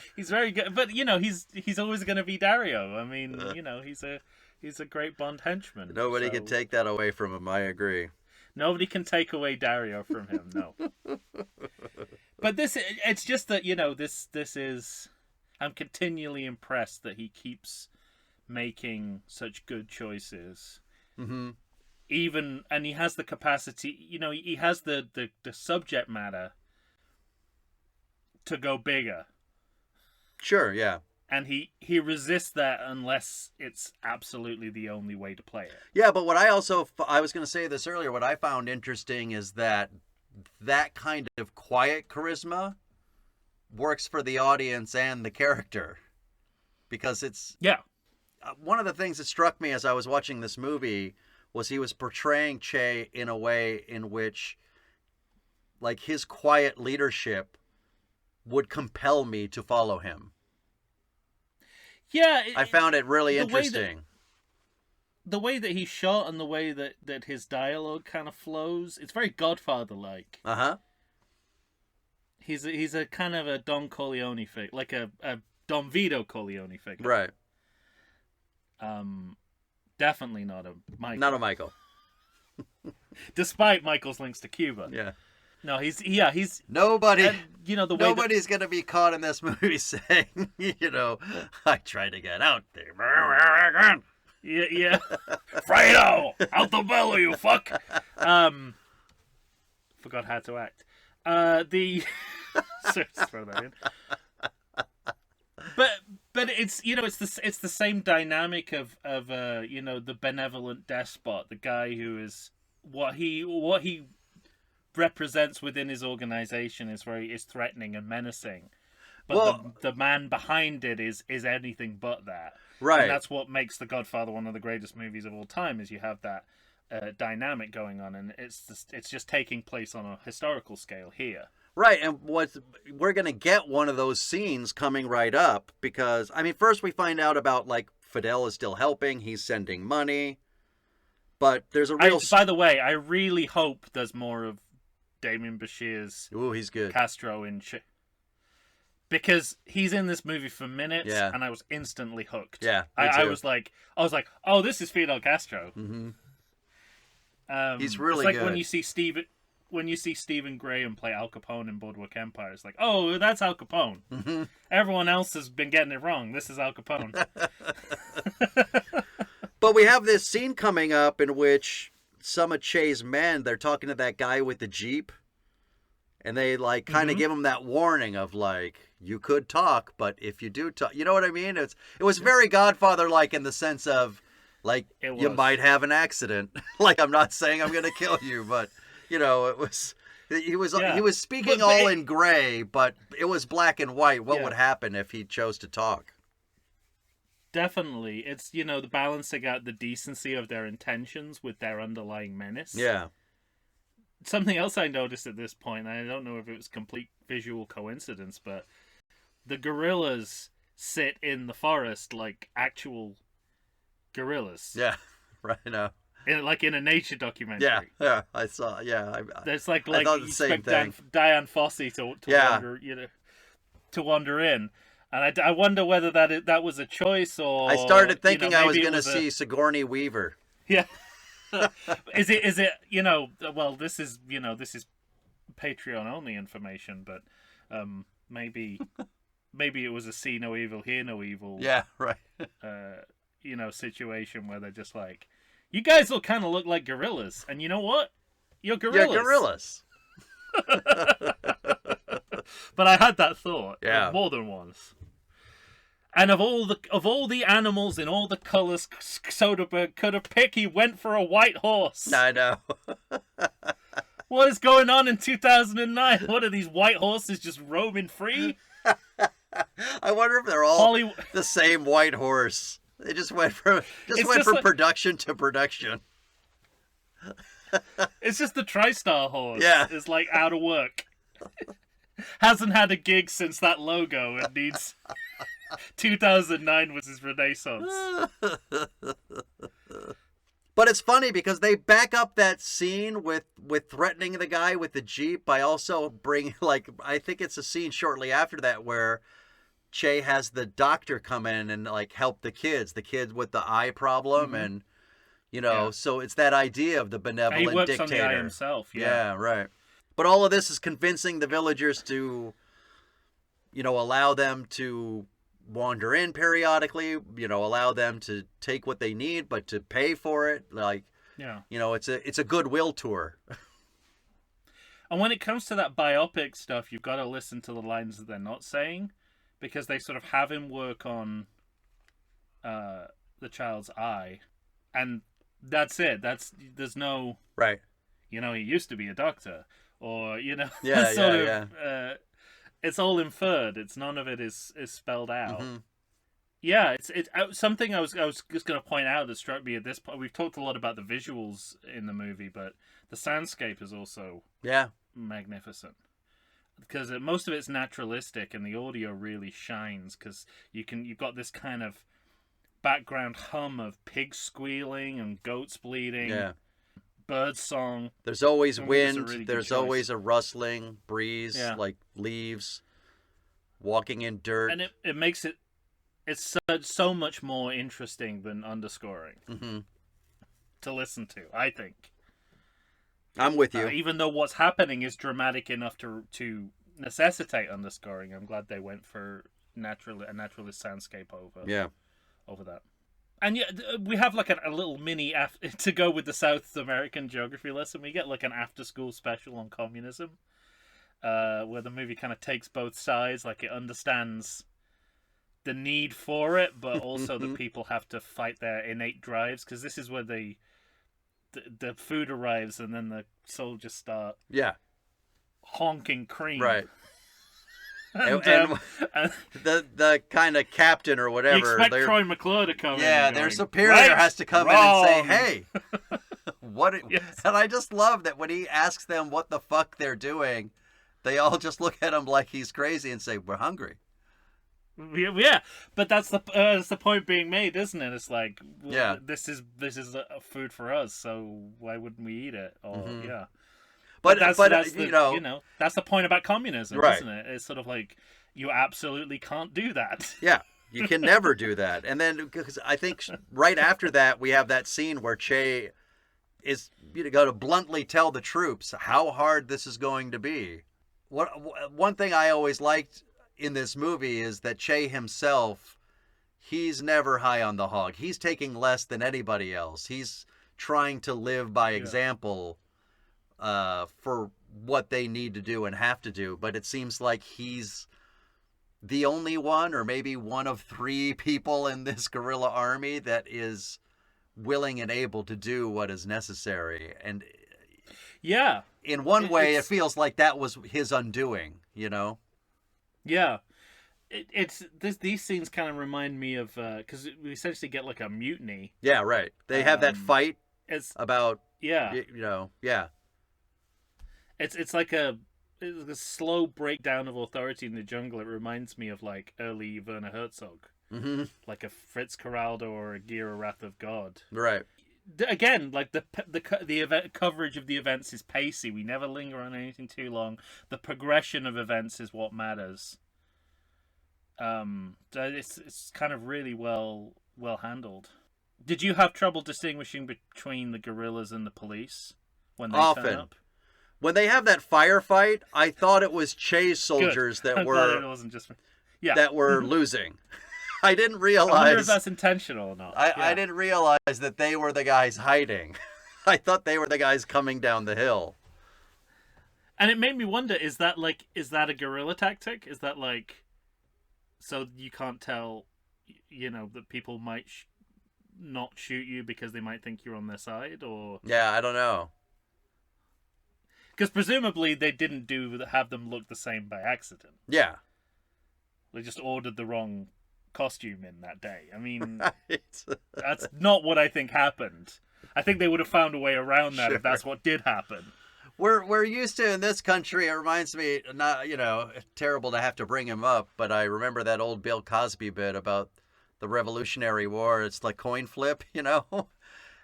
good, but you know, he's always going to be Dario. I mean, you know, he's a great Bond henchman. Nobody so can take that away from him. I agree. Nobody can take away Dario from him. No. But it's just that, you know, this is, I'm continually impressed that he keeps making such good choices. Mm-hmm. And he has the capacity, you know, he has the subject matter to go bigger. Sure. Yeah. And he resists that unless it's absolutely the only way to play it. Yeah, but what I was going to say this earlier, what I found interesting is that kind of quiet charisma works for the audience and the character. Because it's... Yeah. One of the things that struck me as I was watching this movie was he was portraying Che in a way in which, like, his quiet leadership would compel me to follow him. Yeah. I found it really the way interesting. The way that he's shot and the way that his dialogue kind of flows, it's very Godfather-like. Uh-huh. He's a kind of a Don Corleone figure, like a Don Vito Corleone figure. Right. Definitely not a Michael. Not a Michael. Despite Michael's links to Cuba. Yeah. No, he's Nobody... and, you know, the way Nobody's going to be caught in this movie saying, you know, I tried to get out there. yeah. Fredo! Out the belly, you fuck! Forgot how to act. So just throw that in. But it's, you know, it's the same dynamic of you know, the benevolent despot, the guy who is what he represents within his organization is threatening and menacing, but Well- the man behind it is anything but that. Right. And that's what makes The Godfather one of the greatest movies of all time, is you have that dynamic going on, and it's just taking place on a historical scale here. Right, and we're going to get one of those scenes coming right up, because, I mean, first we find out about, like, Fidel is still helping, he's sending money, but there's a real... By the way, I really hope there's more of Damien Bashir's Ooh, he's good. Castro because he's in this movie for minutes, Yeah. and I was instantly hooked. Yeah, me I too. was like, oh, this is Fidel Castro. Mm-hmm. He's really it's like good. when you see Stephen Graham play Al Capone in Boardwalk Empire. It's like, oh, that's Al Capone. Mm-hmm. Everyone else has been getting it wrong. This is Al Capone. But we have this scene coming up in which some of Che's men, they're talking to that guy with the Jeep, and they, like, kind of give him that warning of, like, you could talk, but if you do talk, you know what I mean? It was very Godfather-like in the sense of, like, It you was. might have an accident. Like, I'm not saying I'm going to kill you, but, you know, it was... He was speaking But all in gray, but it was black and white. What Yeah. would happen if he chose to talk? Definitely. It's, the balancing out the decency of their intentions with their underlying menace. Yeah. Something else I noticed at this point, and I don't know if it was complete visual coincidence, but the gorillas sit in the forest like actual gorillas. Yeah. Right now. In a nature documentary. Yeah. I saw. Yeah. There's I thought the you same expect thing. Diane Fossey to Yeah. wander, to wander in. And I wonder whether that was a choice or I started thinking I was maybe going to it see Sigourney Weaver. Yeah. Is it well, this is Patreon only information, but maybe it was a see no evil, hear no evil. Yeah, right. Situation where they're just like, you guys all kind of look like gorillas, and you know what? You're gorillas. Yeah, gorillas. But I had that thought Yeah. more than once. And of all the animals in all the colors Soderbergh could have picked, he went for a white horse. I know. What is going on in 2009? What are these white horses just roaming free? I wonder if they're all the same white horse. They just went from production to production. It's just the TriStar horse. Yeah. It's like out of work. Hasn't had a gig since that logo and needs 2009 was his renaissance. But it's funny because they back up that scene with threatening the guy with the Jeep by also bringing, I think it's a scene shortly after that where Che has the doctor come in and help the kid with the eye problem. And so it's that idea of the benevolent he works dictator. on the eye himself. Yeah, right. But all of this is convincing the villagers to allow them to wander in periodically, allow them to take what they need, but to pay for it. It's a goodwill tour. And when it comes to that biopic stuff, you've got to listen to the lines that they're not saying, because they sort of have him work on the child's eye, and that's it. There's no right. He used to be a doctor, or Yeah, it's all inferred. It's none of it is spelled out. Mm-hmm. Yeah, it's something I was just going to point out that struck me at this point. We've talked a lot about the visuals in the movie, but the soundscape is also magnificent, because most of it's naturalistic and the audio really shines, because you've got this kind of background hum of pigs squealing and goats bleating. Yeah. Bird song. There's always wind. Really there's always a rustling breeze, like leaves walking in dirt. And it makes it's so much more interesting than underscoring to listen to, I think. I'm with you. Even though what's happening is dramatic enough to necessitate underscoring, I'm glad they went for a naturalist soundscape over that. And yeah, we have a little mini to go with the South American geography lesson. We get an after-school special on communism, where the movie kind of takes both sides. It understands the need for it, but also the people have to fight their innate drives. Because this is where the food arrives, and then the soldiers start honking cream. Right. And the kind of captain or whatever. You expect Troy McClure to come in. Yeah, their superior has to come in and say, "Hey, what?" Yes. And I just love that when he asks them what the fuck they're doing, they all just look at him like he's crazy and say, "We're hungry." Yeah, but that's the point being made, isn't it? It's like, this is a food for us, so why wouldn't we eat it? Or But that's the point about communism, right. Isn't it? It's sort of like, you absolutely can't do that. Yeah, you can never do that. And then, because I think right after that, we have that scene where Che is going to bluntly tell the troops how hard this is going to be. One thing I always liked in this movie is that Che himself, he's never high on the hog. He's taking less than anybody else. He's trying to live by example. For what they need to do and have to do, but it seems like he's the only one, or maybe one of 3 people in this guerrilla army that is willing and able to do what is necessary. And in one way, it feels like that was his undoing, Yeah, these scenes kind of remind me of because we essentially get like a mutiny. Yeah, right. They have that fight It's about, yeah, yeah. it's like it's a slow breakdown of authority in the jungle. It reminds me of like early Werner Herzog, Mm-hmm. like a Fritz Corraldo or a Gira Wrath of God. Right. Again, like the event coverage of the events is pacey. We never linger on anything too long. The progression of events is what matters. It's kind of really well handled. Did you have trouble distinguishing between the guerrillas and the police when they turn Often. up? When they have that firefight, I thought it was Che's soldiers Good. that I'm glad were it wasn't just me. Yeah. that were losing. I didn't I wonder if realize that's intentional or not. I didn't realize that they were the guys hiding. I thought they were the guys coming down the hill. And it made me wonder: is that a guerrilla tactic? Is that like so you can't tell, that people might not shoot you because they might think you're on their side, or Yeah, I don't know. because presumably they didn't have them look the same by accident. Yeah. They just ordered the wrong costume in that day. I mean, Right. that's not what I think happened. I think they would have found a way around that if that's what did happen. We're used to in this country. It reminds me, not terrible to have to bring him up, but I remember that old Bill Cosby bit about the Revolutionary War. It's like coin flip, and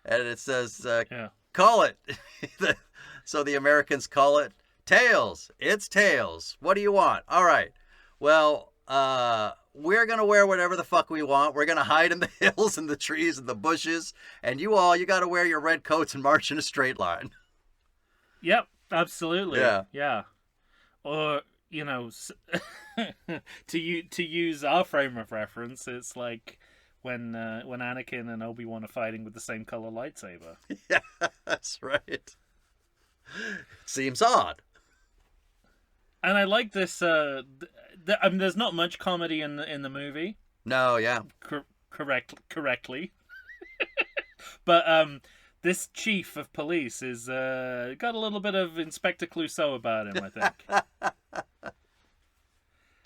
it says, Yeah. "Call it." So the Americans call it tails. It's tails. What do you want? All right. Well, we're gonna wear whatever the fuck we want. We're gonna hide in the hills and the trees and the bushes, and you got to wear your red coats and march in a straight line. Yep, absolutely. Yeah. Yeah. Or, to use our frame of reference, it's like when Anakin and Obi-Wan are fighting with the same color lightsaber. Yeah, that's right. Seems odd. And I like this there's not much comedy in the movie. No, yeah. Correctly. But this chief of police is got a little bit of Inspector Clouseau about him, I think.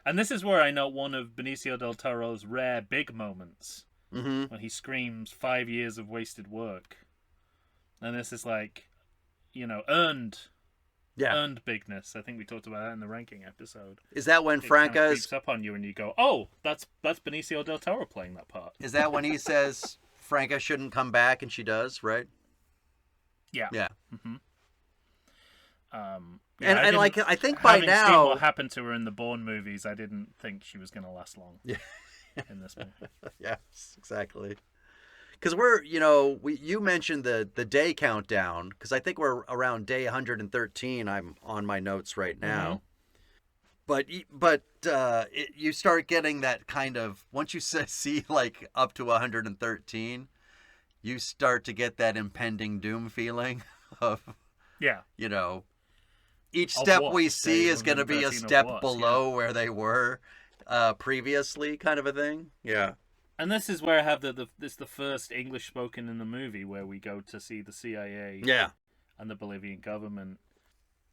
And this is where I note one of Benicio del Toro's rare big moments when he screams 5 years of wasted work. And this is like, earned bigness. I think we talked about that in the ranking episode. Is that when It kind of Franca creeps up on you and you go, oh, that's Benicio del Toro playing that part. Is that when he says Franca shouldn't come back and she does, right? Yeah. Yeah. Mm-hmm. I think by having seen now, what happened to her in the Bourne movies, I didn't think she was going to last long. Yeah. In this movie. Yes, exactly. Because you mentioned the day countdown, because I think we're around day 113. I'm on my notes right now. But you start getting that kind of, once you see like up to 113, you start to get that impending doom feeling of, Yeah. each Of step what? we see Day is going to be a 113 of step what? below where they were previously, kind of a thing. Yeah. And this is where I have this the first English spoken in the movie where we go to see the CIA Yeah. and the Bolivian government.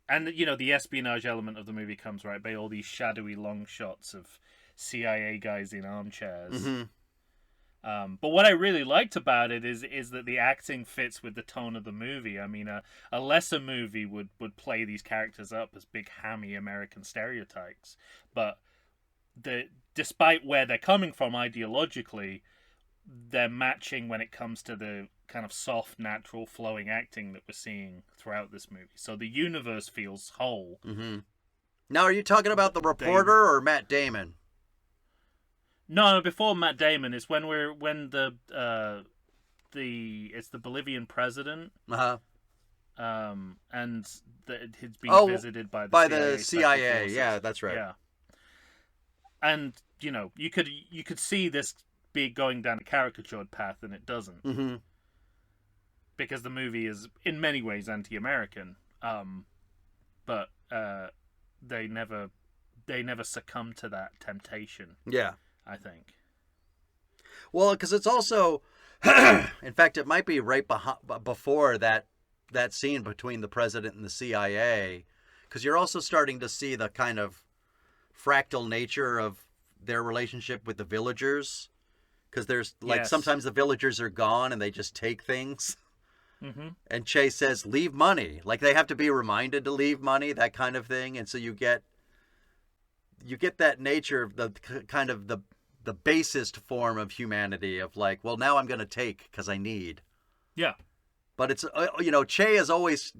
And, the espionage element of the movie comes right by all these shadowy long shots of CIA guys in armchairs. Mm-hmm. But what I really liked about it is that the acting fits with the tone of the movie. I mean, a lesser movie would play these characters up as big hammy American stereotypes. But despite where they're coming from ideologically, they're matching when it comes to the kind of soft, natural, flowing acting that we're seeing throughout this movie. So the universe feels whole. Mm-hmm. Now, are you talking about the reporter or Matt Damon? No, before Matt Damon is when it's the Bolivian president. Uh-huh. And he's being visited by the CIA. Forces. Yeah, that's right. Yeah. And you could see this be going down a caricatured path, and it doesn't, Mm-hmm. because the movie is in many ways anti-American. But they never succumb to that temptation. Yeah. I think. Well, because it's also, in fact, it might be right before that scene between the president and the CIA, because you're also starting to see the kind of fractal nature of their relationship with the villagers, because there's like Yes. sometimes the villagers are gone and they just take things. Mm-hmm. And Che says, "Leave money." Like they have to be reminded to leave money, that kind of thing. And so you get that nature of the kind of the basest form of humanity of like, well, now I'm going to take because I need. Yeah. But it's Che is always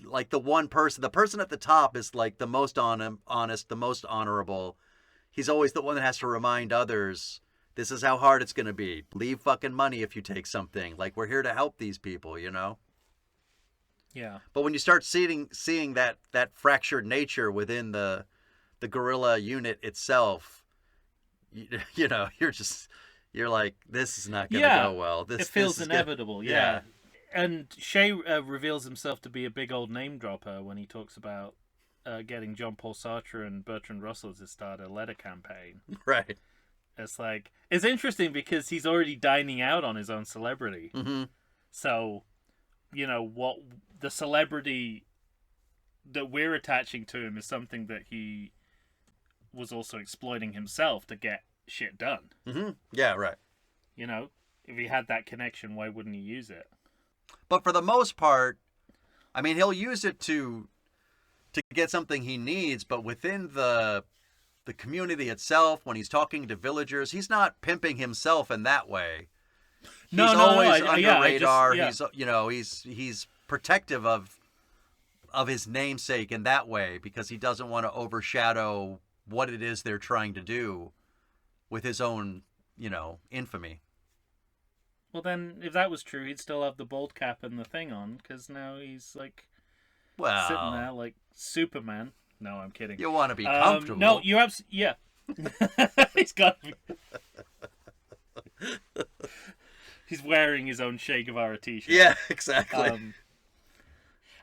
like the person at the top is like the most honest, the most honorable. He's always the one that has to remind others, this is how hard it's going to be. Leave fucking money if you take something. Like, we're here to help these people, Yeah. But when you start seeing that fractured nature within the guerrilla unit itself, you're like, this is not going to go well. It feels inevitable, yeah. And Che reveals himself to be a big old name dropper when he talks about getting Jean-Paul Sartre and Bertrand Russell to start a letter campaign. Right. It's like, it's interesting because he's already dining out on his own celebrity. Mm-hmm. So, what the celebrity that we're attaching to him is something that he was also exploiting himself to get shit done. Mm-hmm. Yeah, right. If he had that connection, why wouldn't he use it? But for the most part, I mean, he'll use it to get something he needs, but within the community itself, when he's talking to villagers, he's not pimping himself in that way. He's always under radar. He's protective of his namesake in that way because he doesn't want to overshadow what it is they're trying to do with his own, infamy. Well, then, if that was true, he'd still have the bald cap and the thing on, because now he's, like, sitting there like Superman. No, I'm kidding. You want to be comfortable. No, you yeah. He's got to be. He's wearing his own Che Guevara t-shirt. Yeah, exactly.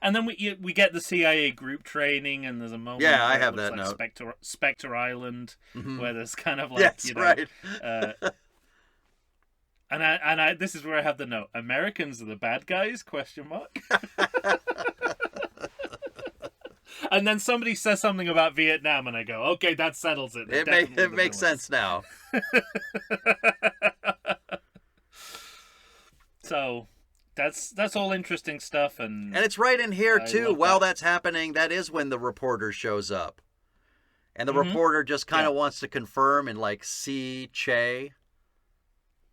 And then we get the CIA group training, and there's a moment. Yeah, I where it have looks that like note. Spectre Island, where there's kind of like yes, right. And I this is where I have the note: Americans are the bad guys? ? And then somebody says something about Vietnam, and I go, "Okay, that settles it." It makes sense now. So that's all interesting stuff, and it's right in here I too. love While that. that's happening, that is when the reporter shows up, and the reporter just kind of wants to confirm and like see Che.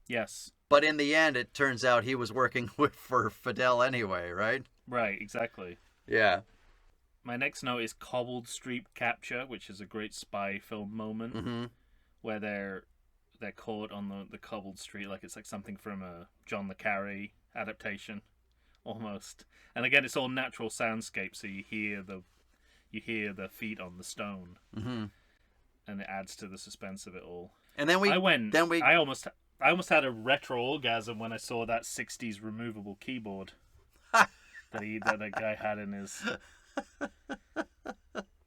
Yes. But in the end, it turns out he was working for Fidel anyway, right? Right. Exactly. Yeah. My next note is Cobbled Street Capture, which is a great spy film moment where they're caught on the cobbled street, like it's like something from a John le Carré adaptation, almost. And again, it's all natural soundscape, so you hear the feet on the stone, and it adds to the suspense of it all. And then I almost had a retro orgasm when I saw that '60s removable keyboard that a guy had in his.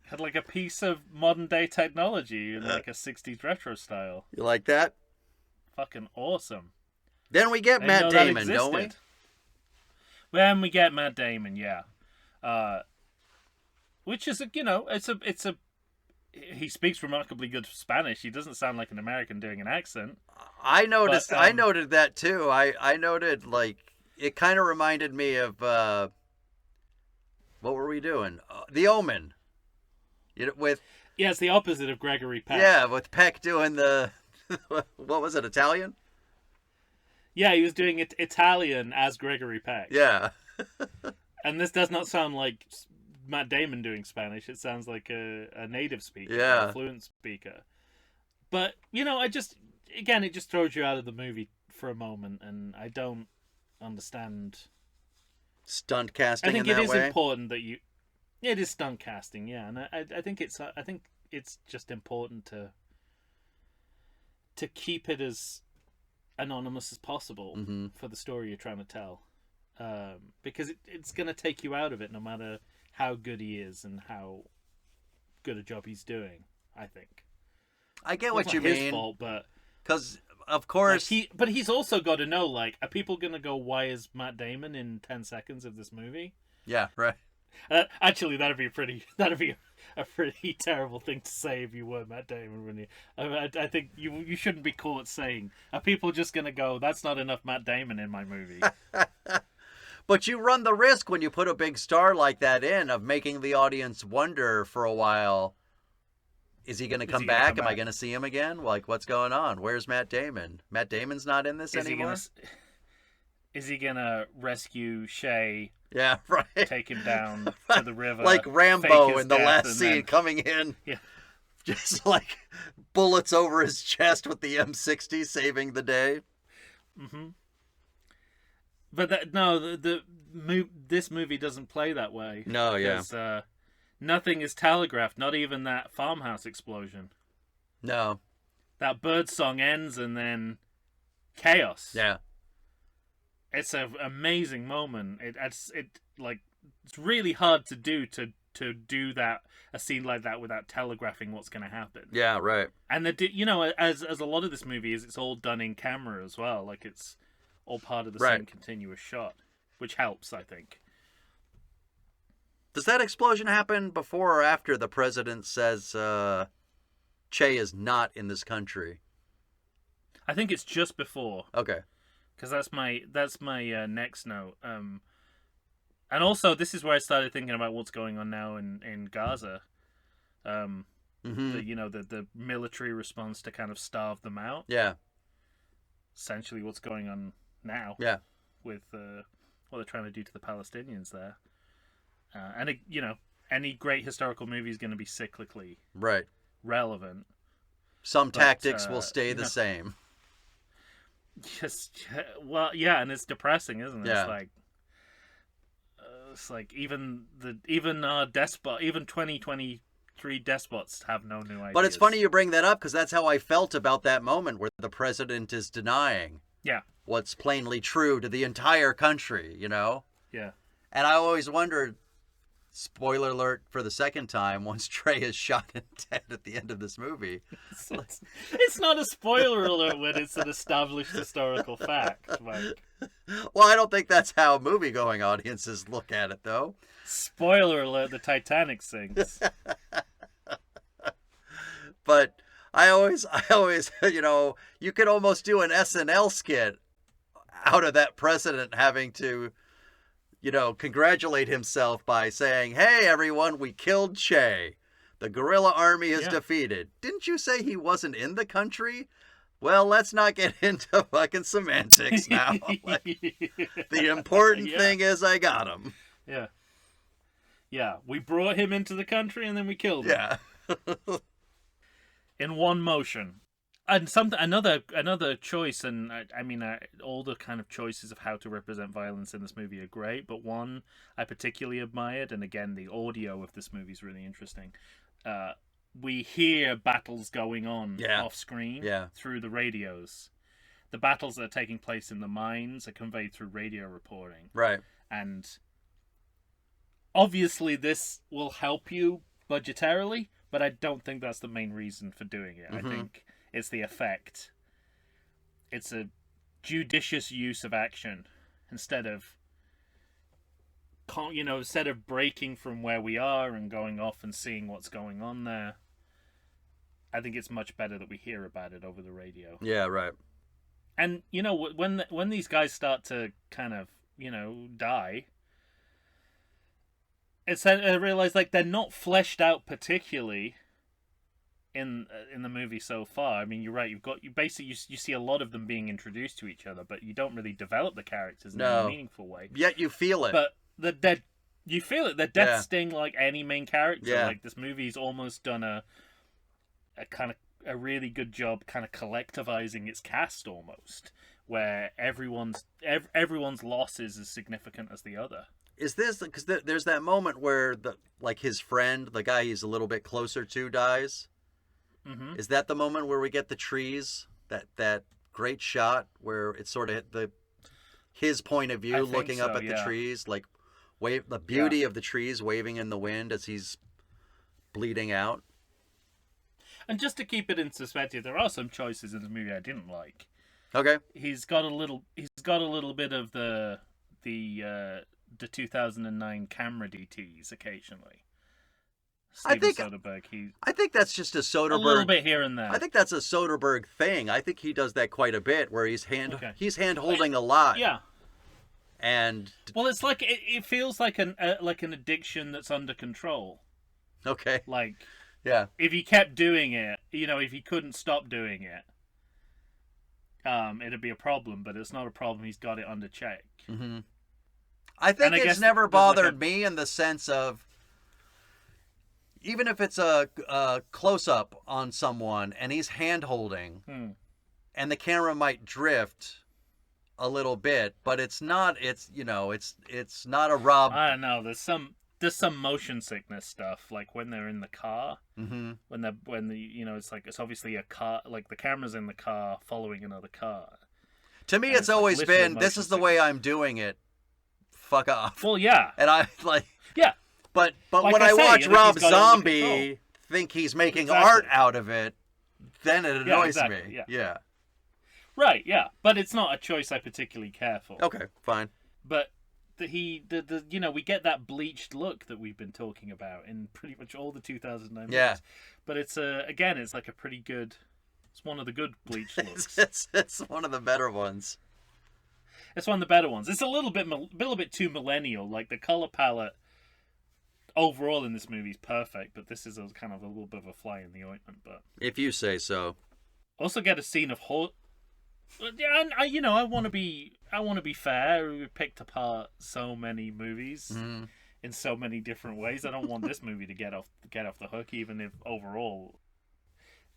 Had like a piece of modern day technology in like a '60s retro style. You like that? Fucking awesome. Then we get Matt Damon, don't we? When we get Matt Damon, yeah. Which is he speaks remarkably good Spanish. He doesn't sound like an American doing an accent. I noticed. I noted that too. I noted like it kind of reminded me of what were we doing? The Omen. It's the opposite of Gregory Peck. Yeah, with Peck doing the what was it, Italian? Yeah, he was doing it Italian as Gregory Peck. Yeah. And this does not sound like Matt Damon doing Spanish. It sounds like a native speaker, a fluent speaker. But it just throws you out of the movie for a moment, and I don't understand stunt casting. I think in that it is way? important that it is stunt casting, yeah, and I think it's just important to keep it as anonymous as possible for the story you're trying to tell, because it's going to take you out of it no matter how good he is and how good a job he's doing. I think. I get what it's you not his mean. fault, but because of course but he's also got to know, like, are people going to go, why is Matt Damon in 10 seconds of this movie? Yeah, right. Actually, that'd be a pretty terrible thing to say if you were Matt Damon, wouldn't you? I think you shouldn't be caught saying. Are people just gonna go, "That's not enough Matt Damon in my movie"? But you run the risk when you put a big star like that in of making the audience wonder for a while. Is he going to come back? Am I going to see him again? Like, what's going on? Where's Matt Damon? Matt Damon's not in this anymore? Is he going to rescue Shay? Yeah, right. Take him down to the river. Like Rambo in the last scene coming in. Yeah. Just like bullets over his chest with the M60 saving the day. Mm-hmm. But this movie doesn't play that way. No, yeah. Because nothing is telegraphed, not even that farmhouse explosion. No. That bird song ends and then chaos. Yeah. It's an amazing moment. It's really hard to do a scene like that without telegraphing what's going to happen. Yeah, right. And as a lot of this movie is, it's all done in camera as well. Like it's all part of the same continuous shot, which helps, I think. Does that explosion happen before or after the president says Che is not in this country? I think it's just before. Okay. Because that's my next note. And also, this is where I started thinking about what's going on now in Gaza. The military response to kind of starve them out. Yeah. Essentially, what's going on now. Yeah. With what they're trying to do to the Palestinians there. Any great historical movie is going to be cyclically relevant. Some tactics will stay the same. Well, yeah, and it's depressing, isn't it? Yeah. It's like even 2023 despots have no new ideas. But it's funny you bring that up because that's how I felt about that moment where the president is denying what's plainly true to the entire country, you know? Yeah. And I always wondered, spoiler alert for the second time, once Trey is shot and dead at the end of this movie. It's not a spoiler alert when it's an established historical fact, Mike. Well, I don't think that's how movie-going audiences look at it, though. Spoiler alert, the Titanic sinks. But I always, you could almost do an SNL skit out of that president having to, congratulate himself by saying, "Hey, everyone, we killed Che. The guerrilla army is defeated. Didn't you say he wasn't in the country? Well, let's not get into fucking semantics now. The important thing is I got him." Yeah. Yeah, we brought him into the country and then we killed him. Yeah. In one motion. And another choice, and all the kind of choices of how to represent violence in this movie are great, but one I particularly admired, and again, the audio of this movie is really interesting. We hear battles going on off screen through the radios. The battles that are taking place in the mines are conveyed through radio reporting. Right. And obviously this will help you budgetarily, but I don't think that's the main reason for doing it. Mm-hmm. I think it's the effect. It's a judicious use of action instead of breaking from where we are and going off and seeing what's going on there. I think it's much better that we hear about it over the radio. Yeah, right. And when these guys start to kind of die, I realize they're not fleshed out particularly in the movie so far. I mean, you're right. You see a lot of them being introduced to each other, but you don't really develop the characters in a meaningful way. Yet you feel it. But you feel it. Their deaths sting like any main character. Yeah. Like this movie's almost done a really good job kind of collectivizing its cast almost, where everyone's loss is as significant as the other. Is this because there's that moment where his friend, the guy he's a little bit closer to, dies? Mm-hmm. Is that the moment where we get the trees? That great shot where it's sort of his point of view looking up at the trees, like the beauty of the trees waving in the wind as he's bleeding out. And just to keep it in perspective, there are some choices in this movie I didn't like. Okay. He's got a little bit of the 2009 camera DTs occasionally. Steven think- Soderbergh. He I think that's just a a little Soderbergh. bit here and there. I think that's a Soderbergh thing. I think he does that quite a bit, where he's hand holding a lot. Yeah. And Well, it's like it feels like an addiction that's under control. okay, Like yeah, if he kept doing it, if he couldn't stop doing it, it'd be a problem. But it's not a problem. He's got it under check. mm-hmm. I think And I it's guess never there's like bothered a- me in the sense of, even if it's a close up on someone and he's hand holding, and the camera might drift a little bit, but it's not. It's it's not a Rob. I don't know. There's some motion sickness stuff, like when they're in the car, Mm-hmm. it's obviously a car, like the camera's in the car following another car. To me, And it's it's like always literal been, this motion is the way I'm doing it. Fuck off. Well, yeah, And I like. yeah, But Like when I I say, watch he's Rob got it under Zombie control. think he's making Exactly. art out of it, then it annoys exactly, me. yeah. Yeah. right, yeah. But it's not a choice I particularly care for. Okay, fine. But we get that bleached look that we've been talking about in pretty much all the 2009 movies. Yeah. But it's it's like a pretty good. It's one of the good bleached looks. It's one of the better ones. It's one of the better ones. It's a little bit too millennial. Like the color palette overall in this movie is perfect, but this is a kind of a little bit of a fly in the ointment. But If you say so. also get a scene of horse. Yeah, and I want to be fair. We picked apart so many movies Mhm. in so many different ways. I don't want this movie to get off the hook, even if overall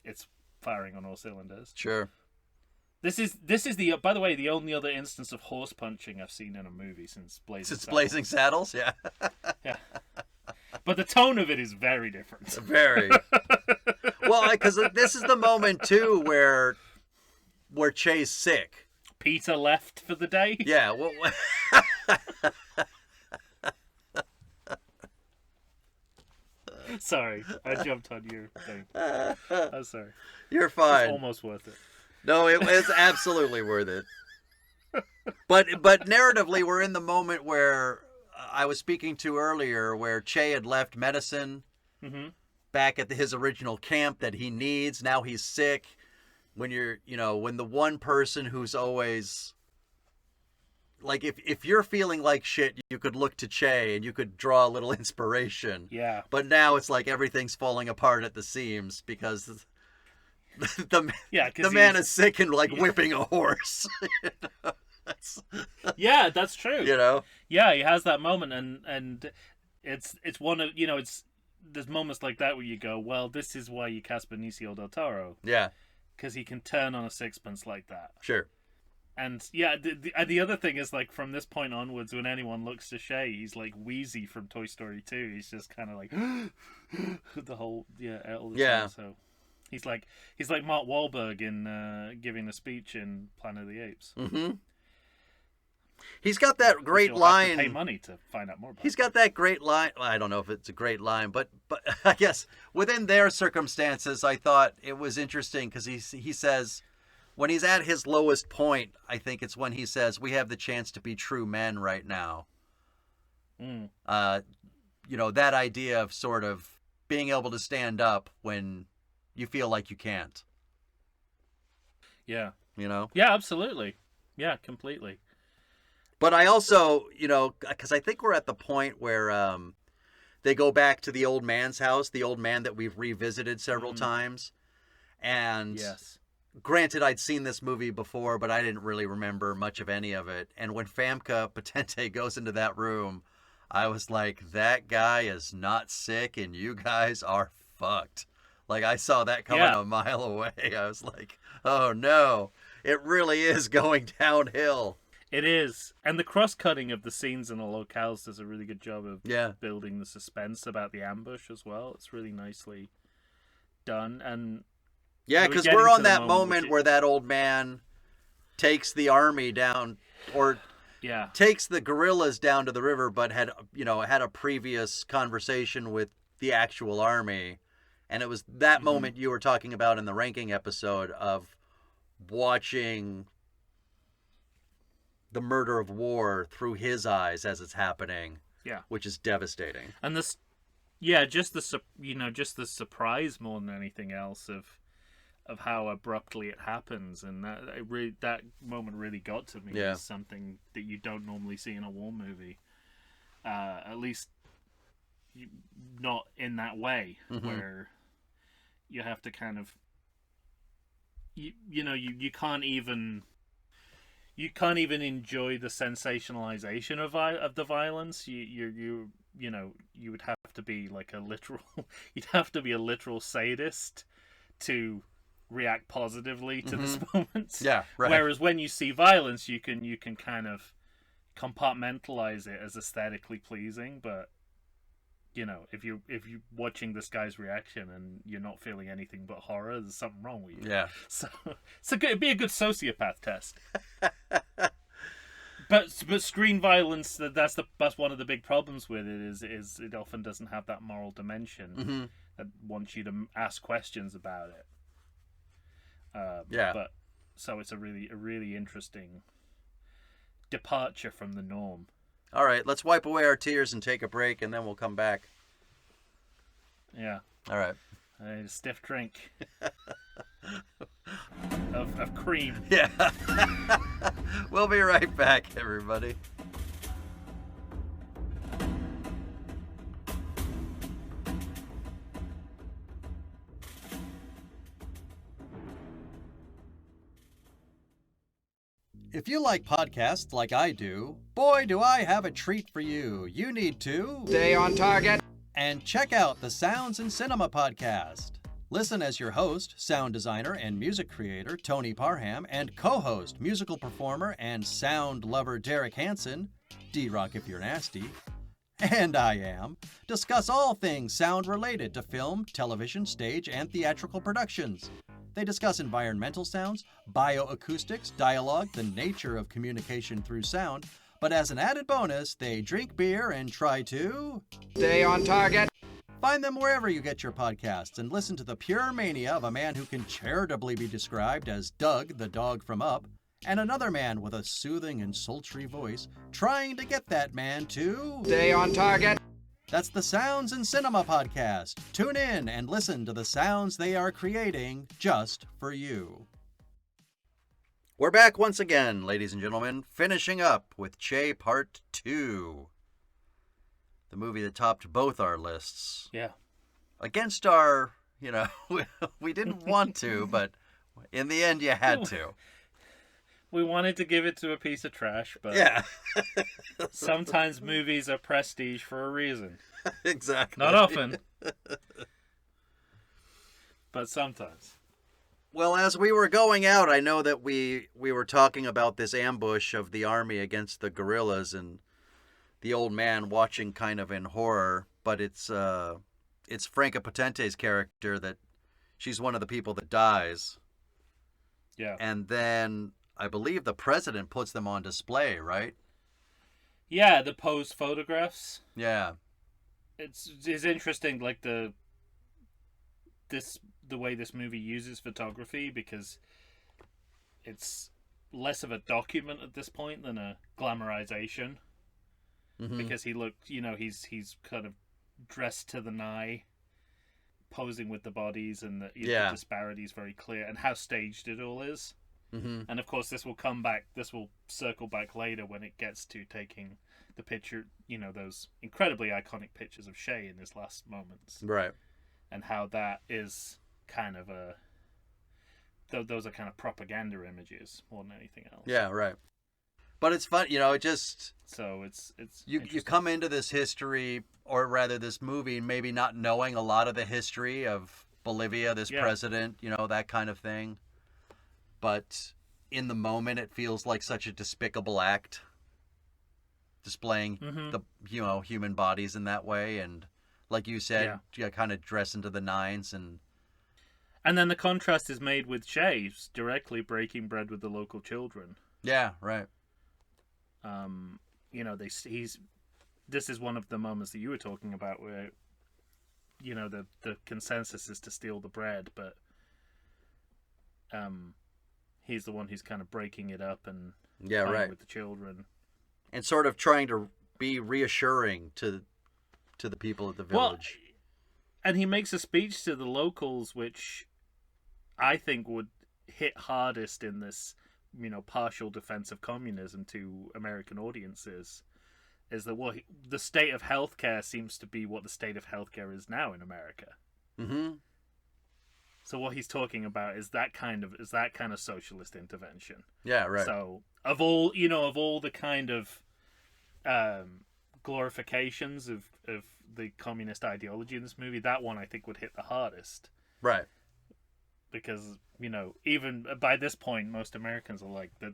it's firing on all cylinders. Sure. This is the by the way the only other instance of horse punching I've seen in a movie since Blazing Since Saddles. Blazing Saddles, yeah. Yeah. But the tone of it is very different. Very. Well, because this is the moment too where Che's sick. Peter left for the day. Yeah. Well, Sorry, I jumped on your thing. I'm sorry. you're It's fine. almost worth it. No, it was absolutely worth it. But narratively, we're in the moment where I was speaking to earlier, where Che had left medicine Mm-hmm. back at his original camp that he needs. Now he's sick. When when the one person who's always like, if you're feeling like shit, you could look to Che and you could draw a little inspiration. Yeah. But now it's like everything's falling apart at the seams because the man is sick and like whipping a horse. Yeah, that's true. You know? Yeah, he has that moment, and it's one of there's moments like that where you go, well, this is why you cast Benicio del Toro, Yeah, because he can turn on a sixpence like that. sure. And yeah, the other thing is, like, from this point onwards, when anyone looks to Che, he's like Wheezy from Toy Story 2. He's just kind of like the whole all the Yeah. time. So he's like Mark Wahlberg in giving a speech in Planet of the Apes. Mm-hmm. He's got that great You'll have to pay line. money to find out more about. He's got that great line. Well, I don't know if it's a great line, but I guess within their circumstances, I thought it was interesting because he says, when he's at his lowest point, I think it's when he says, "We have the chance to be true men right now." Mm. That idea of sort of being able to stand up when you feel like you can't. Yeah. You know. Yeah, absolutely. Yeah, completely. But I also, because I think we're at the point where they go back to the old man's house, the old man that we've revisited several times. And Yes. granted, I'd seen this movie before, but I didn't really remember much of any of it. And when Famke Potente goes into that room, I was like, that guy is not sick and you guys are fucked. Like, I saw that coming Yeah. a mile away. I was like, oh no, it really is going downhill. It is. And the cross-cutting of the scenes and the locales does a really good job of Yeah. building the suspense about the ambush as well. It's really nicely done. And Yeah, We're because getting we're to on the that moment moment which where that old man takes the army down, or yeah. takes the guerrillas down to the river, but had a previous conversation with the actual army. And it was that moment you were talking about in the ranking episode of watching the murder of war through his eyes as it's happening. Yeah. Which is devastating. And this Yeah, just just the surprise more than anything else of how abruptly it happens, and that moment really got to me. Yeah. It's something that you don't normally see in a war movie, at least not in that way, where you have to kind of you can't even enjoy the sensationalization of the violence. You would have to be like a literal you'd have to be a literal sadist to react positively to this moment. Yeah, right. Whereas when you see violence, you can kind of compartmentalize it as aesthetically pleasing, but if you're watching this guy's reaction and you're not feeling anything but horror, there's something wrong with you. Yeah. So it'd be a good sociopath test. But screen violence, that's one of the big problems with it is it often doesn't have that moral dimension that wants you to ask questions about it. Yeah. But so it's a really interesting departure from the norm. All right, let's wipe away our tears and take a break, and then we'll come back. Yeah. All right. A stiff drink of cream. Yeah. We'll be right back, everybody. If you like podcasts like I do, boy, do I have a treat for you. You need to Stay on target. and check out the Sounds and Cinema podcast. Listen as your host, sound designer and music creator Tony Parham, and co-host, musical performer and sound lover Derek Hansen, D-Rock if you're nasty, and I am, discuss all things sound related to film, television, stage, and theatrical productions. They discuss environmental sounds, bioacoustics, dialogue, the nature of communication through sound, but as an added bonus, they drink beer and try to Stay on target. find them wherever you get your podcasts and listen to the pure mania of a man who can charitably be described as Doug, the dog from Up, and another man with a soothing and sultry voice trying to get that man to Stay on target. That's the Sounds and Cinema podcast. Tune in and listen to the sounds they are creating just for you. We're back once again, ladies and gentlemen, finishing up with Che Part 2. The movie that topped both our lists. Yeah. Against our, we didn't want to, but in the end you had to. We wanted to give it to a piece of trash, but Yeah. sometimes movies are prestige for a reason. Exactly. Not often, but sometimes. Well, as we were going out, I know that we were talking about this ambush of the army against the guerrillas and the old man watching kind of in horror, but it's Franca Potente's character that she's one of the people that dies. Yeah. And then I believe the president puts them on display, right? Yeah, the posed photographs. Yeah. It's interesting, like the way this movie uses photography, because it's less of a document at this point than a glamorization. Mm-hmm. Because he looked, he's kind of dressed to the nigh, posing with the bodies, and the disparity is very clear, and how staged it all is. Mm-hmm. And of course, this will circle back later when it gets to taking the picture, those incredibly iconic pictures of Shay in his last moments. Right. And how that is kind of those are kind of propaganda images more than anything else. Yeah, right. But it's fun, it just... So it's You come into this history, or rather this movie, maybe not knowing a lot of the history of Bolivia, this president, that kind of thing. But in the moment, it feels like such a despicable act, displaying the human bodies in that way, and like you said, kind of dress into the nines, and then the contrast is made with Shay directly breaking bread with the local children. Yeah, right. This is one of the moments that you were talking about where, the consensus is to steal the bread, but he's the one who's kind of breaking it up and playing with the children, and sort of trying to be reassuring to the people of the village. And he makes a speech to the locals, which I think would hit hardest in this, partial defense of communism to American audiences. Is that the state of healthcare seems to be what the state of healthcare is now in America. Mm-hmm. So what he's talking about is that kind of socialist intervention. Yeah, right. So of all the kind of glorifications of the communist ideology in this movie, that one I think would hit the hardest. Right. Because, even by this point, most Americans are like that.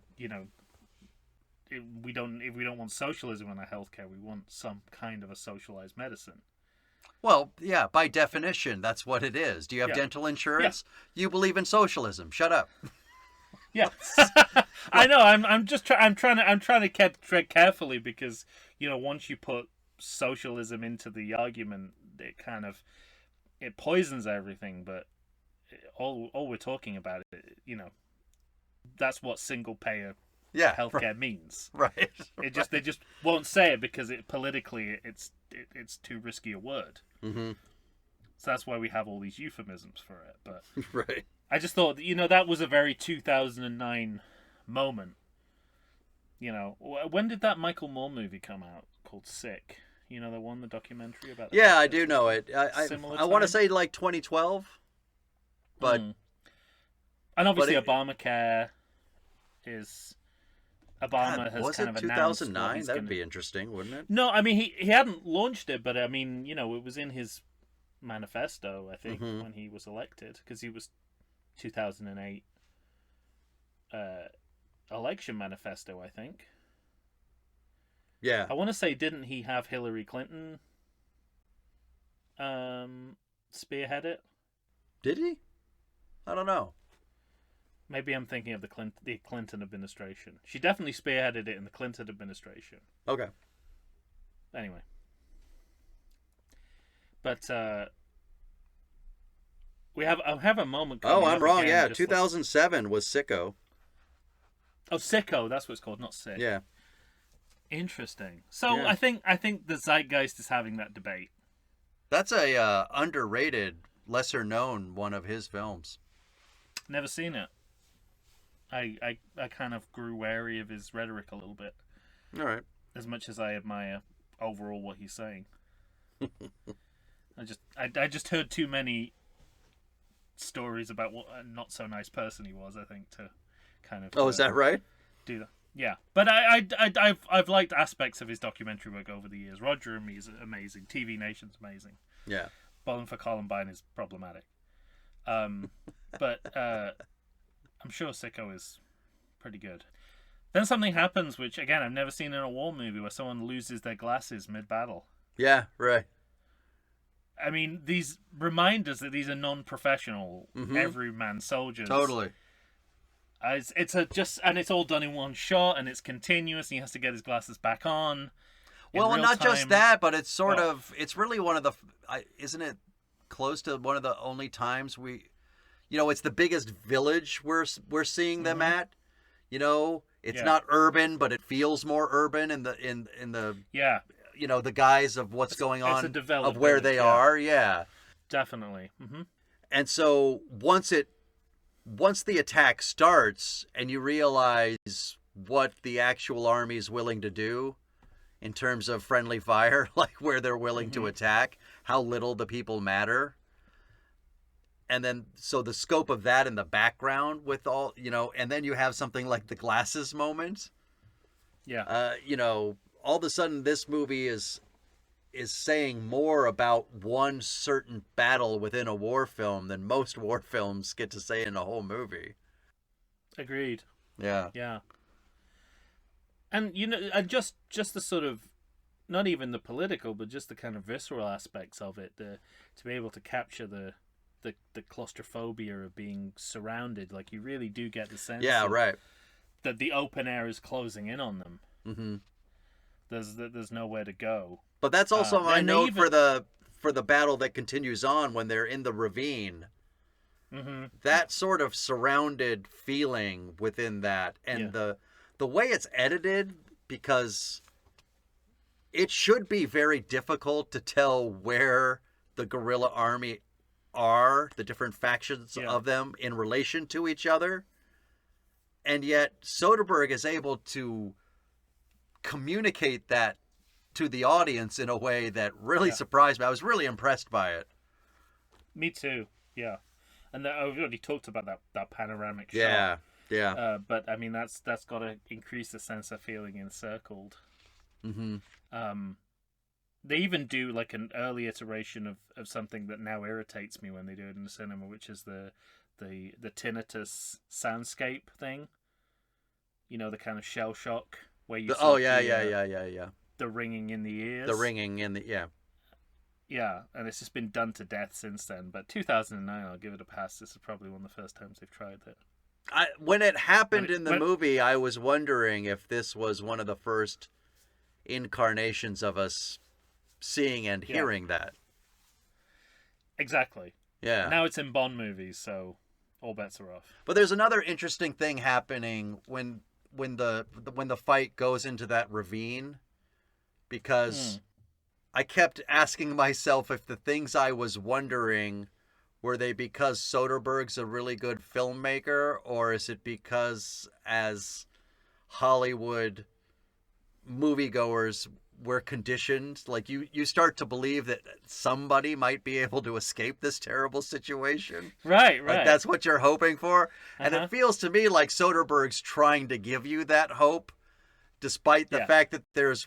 If we don't want socialism in our healthcare, we want some kind of a socialized medicine. Well, yeah, by definition, that's what it is. Do you have dental insurance? Yeah. You believe in socialism. Shut up. Yeah, I know. I'm trying to tread carefully because once you put socialism into the argument, it poisons everything. But all we're talking about, that's what single payer healthcare means. Right. They just won't say it because politically it's too risky a word. Mm-hmm. So that's why we have all these euphemisms for it. But right. I just thought that was a very 2009 moment. When did that Michael Moore movie come out called Sick? The documentary about. Yeah, I do know it. I want to say like 2012, but. And obviously Obamacare is. Obama has kind of announced 2009? That would be interesting, wouldn't it? No, I mean he hadn't launched it, but I mean it was in his manifesto, I think, when he was elected, because he was 2008 election manifesto, I think. Yeah. I want to say, didn't he have Hillary Clinton spearhead it? Did he? I don't know. Maybe I'm thinking of the Clinton administration. She definitely spearheaded it in the Clinton administration. Okay. Anyway. But I have a moment. Oh, I'm wrong. Again, Yeah, 2007 was Sicko. Oh, Sicko. That's what it's called, not Sick. Yeah. Interesting. So Yeah. I think the zeitgeist is having that debate. That's a underrated, lesser known one of his films. Never seen it. I kind of grew wary of his rhetoric a little bit. All right. As much as I admire overall what he's saying. I just heard too many stories about what a not so nice person he was, I think, to kind of. Oh, is that right? Do that. Yeah, but I've liked aspects of his documentary work over the years. Roger and Me is amazing. TV Nation's amazing. Yeah. Bowling for Columbine is problematic. But I'm sure Sicko is pretty good. Then something happens, which again I've never seen in a war movie, where someone loses their glasses mid-battle. Yeah, right. I mean, these remind us that these are non-professional, everyman soldiers. Totally. It's all done in one shot, and it's continuous, and he has to get his glasses back on. Well, and not just that, but it's it's really one of the, isn't it close to one of the only times it's the biggest village we're seeing them at. It's not urban, but it feels more urban in the yeah. The guise of what's going on, of where they are. Yeah, definitely. Mm-hmm. And so once the attack starts and you realize what the actual army is willing to do in terms of friendly fire, like where they're willing to attack, how little the people matter. And then, so the scope of that in the background with all, and then you have something like the glasses moment. Yeah. All of a sudden this movie is saying more about one certain battle within a war film than most war films get to say in a whole movie. Agreed. Yeah. Yeah. And just the sort of, not even the political, but just the kind of visceral aspects of it, to be able to capture the claustrophobia of being surrounded. Like, you really do get the sense right. that the open air is closing in on them. Mm-hmm. There's nowhere to go. But that's also my note for the battle that continues on when they're in the ravine. Mm-hmm. That sort of surrounded feeling within that, and the way it's edited, because it should be very difficult to tell where the guerrilla army are, the different factions Yeah. of them in relation to each other. And yet Soderbergh is able to communicate that to the audience in a way that really Yeah. surprised me. I was really impressed by it. Me too. Yeah, and I've already talked about that panoramic shot. Yeah, yeah. But I mean, that's got to increase the sense of feeling encircled. Mm-hmm. They even do like an early iteration of something that now irritates me when they do it in the cinema, which is the tinnitus soundscape thing. You know, the kind of shell shock where you Yeah. the ringing in the ears. The ringing in the Yeah, and it's just been done to death since then. But 2009, I'll give it a pass. This is probably one of the first times they've tried it. When it happened in the when- movie, I was wondering if this was one of the first incarnations of us seeing and Yeah. hearing that. Exactly. Yeah. Now it's in Bond movies, so all bets are off. But there's another interesting thing happening when the fight goes into that ravine, because I kept asking myself if the things I was wondering were they because Soderbergh's a really good filmmaker, or is it because as Hollywood moviegoers we're conditioned, like you start to believe that somebody might be able to escape this terrible situation. Right. Like that's what you're hoping for. And Uh-huh. it feels to me like Soderbergh's trying to give you that hope, despite the Yeah. fact that there's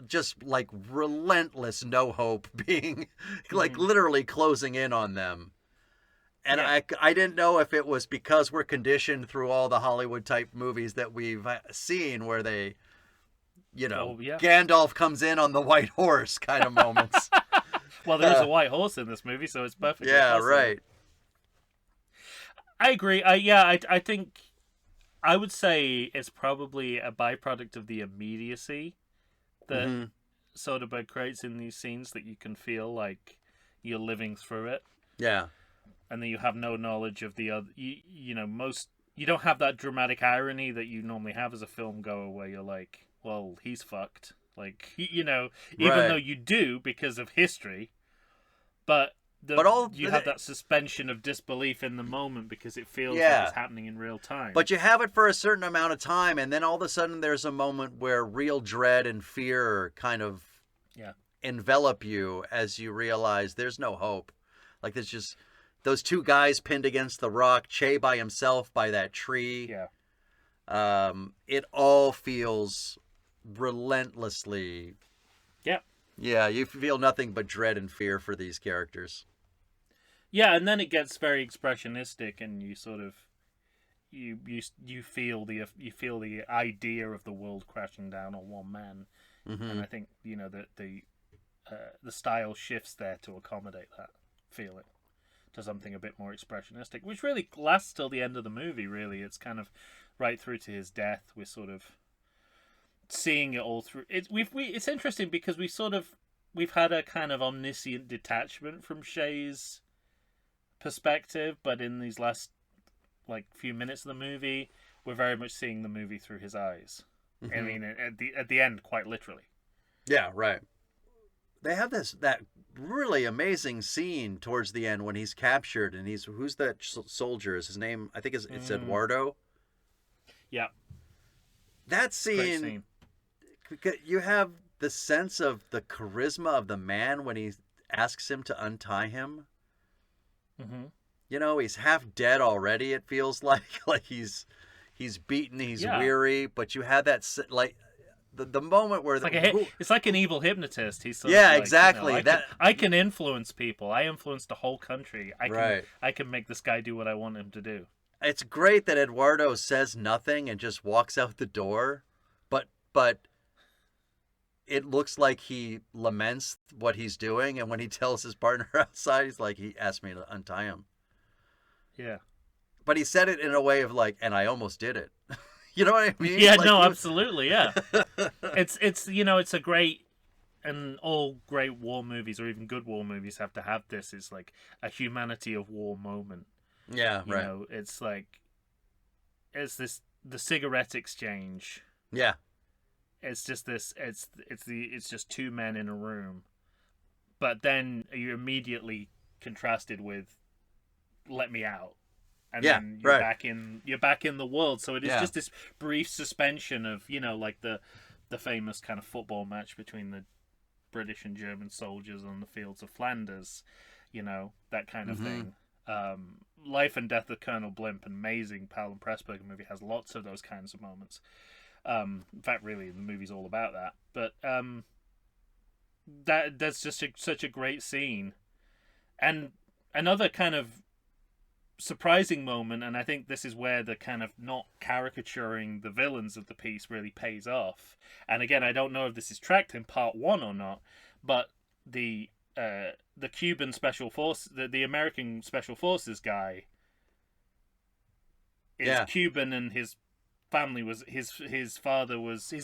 just like relentless no hope being like literally closing in on them. And Yeah. I didn't know if it was because we're conditioned through all the Hollywood type movies that we've seen where they, Oh, yeah. Gandalf comes in on the white horse kind of moments. Well, there's a white horse in this movie, so it's perfect. Yeah, right. I agree. I think I would say it's probably a byproduct of the immediacy that Mhm. Soderbergh creates in these scenes, that you can feel like you're living through it, Yeah. and then you have no knowledge of the other. You don't have that dramatic irony that you normally have as a film goer, where you're like, well, he's fucked. Like, even Right. though you do because of history, but you have that suspension of disbelief in the moment because it feels Yeah. like it's happening in real time. But you have it for a certain amount of time, and then all of a sudden there's a moment where real dread and fear kind of Yeah. envelop you as you realize there's no hope. Like there's just those two guys pinned against the rock, Che by himself by that tree. Yeah. It all feels relentlessly. Yeah. Yeah, you feel nothing but dread and fear for these characters. Yeah, and then it gets very expressionistic, and you sort of you feel the idea of the world crashing down on one man, and I think that the style shifts there to accommodate that feeling to something a bit more expressionistic, which really lasts till the end of the movie. Really, it's kind of right through to his death. We're sort of seeing it all through. It's interesting because we've had a kind of omniscient detachment from Shay's perspective, but in these last few minutes of the movie, we're very much seeing the movie through his eyes. I mean, at the end, quite literally. Yeah, right. They have that really amazing scene towards the end when he's captured, and who's that soldier? Is his name? I think it's Eduardo. Yeah, That great scene, scene. you have the sense of the charisma of the man when he asks him to untie him. Mm-hmm. He's half dead already. It feels like he's beaten, he's weary, but you had that the moment where It's like an evil hypnotist. He's exactly. I can influence people. I influenced the whole country. Right. I can make this guy do what I want him to do. It's great that Eduardo says nothing and just walks out the door, but it looks like he laments what he's doing, and when he tells his partner outside, he's like, he asked me to untie him. Yeah. But he said it in a way of like, and I almost did it. You know what I mean? Yeah, no, absolutely, yeah. It's it's a great, and all great war movies or even good war movies have to have this. It's like a humanity of war moment. Yeah, You right. know, it's like the cigarette exchange. Yeah. It's just this. It's just two men in a room, but then you're immediately contrasted with "Let me out," and Yeah, then you're right. back in the world. So it is Yeah. just this brief suspension of, you know, like the famous kind of football match between the British and German soldiers on the fields of Flanders, you know, that kind of thing. Life and Death of Colonel Blimp, an amazing Powell and Pressburger movie, has lots of those kinds of moments. In fact, really, the movie's all about that. But that's just such a great scene. And another kind of surprising moment, and I think this is where the kind of not caricaturing the villains of the piece really pays off. And again, I don't know if this is tracked in part 1 or not, but the Cuban special force, the American special forces guy is Yeah. Cuban, and his family was his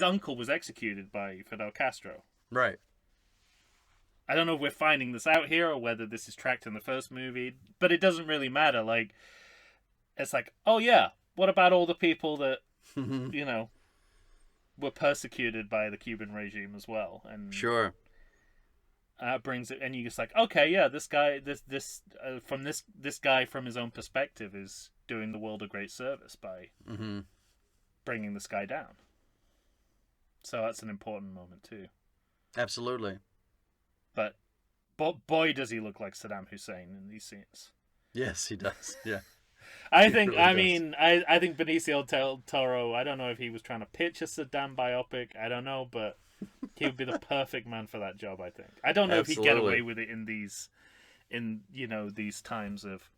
uncle was executed by Fidel Castro. Right. I don't know if we're finding this out here or whether this is tracked in the first movie, but it doesn't really matter. Like, it's like, oh yeah, what about all the people that, you know, were persecuted by the Cuban regime as well? And Sure. brings it, and you're just like, okay, yeah, this guy, this guy from his own perspective is doing the world a great service by bringing this guy down. So that's an important moment too. Absolutely. But boy, does he look like Saddam Hussein in these scenes. Yes, he does. Yeah. I He think. really I does. mean, I think Benicio del Toro. I don't know if he was trying to pitch a Saddam biopic. I don't know, but he would be the perfect man for that job. I think. I don't know if he'd get Absolutely. away with it in you know, these times of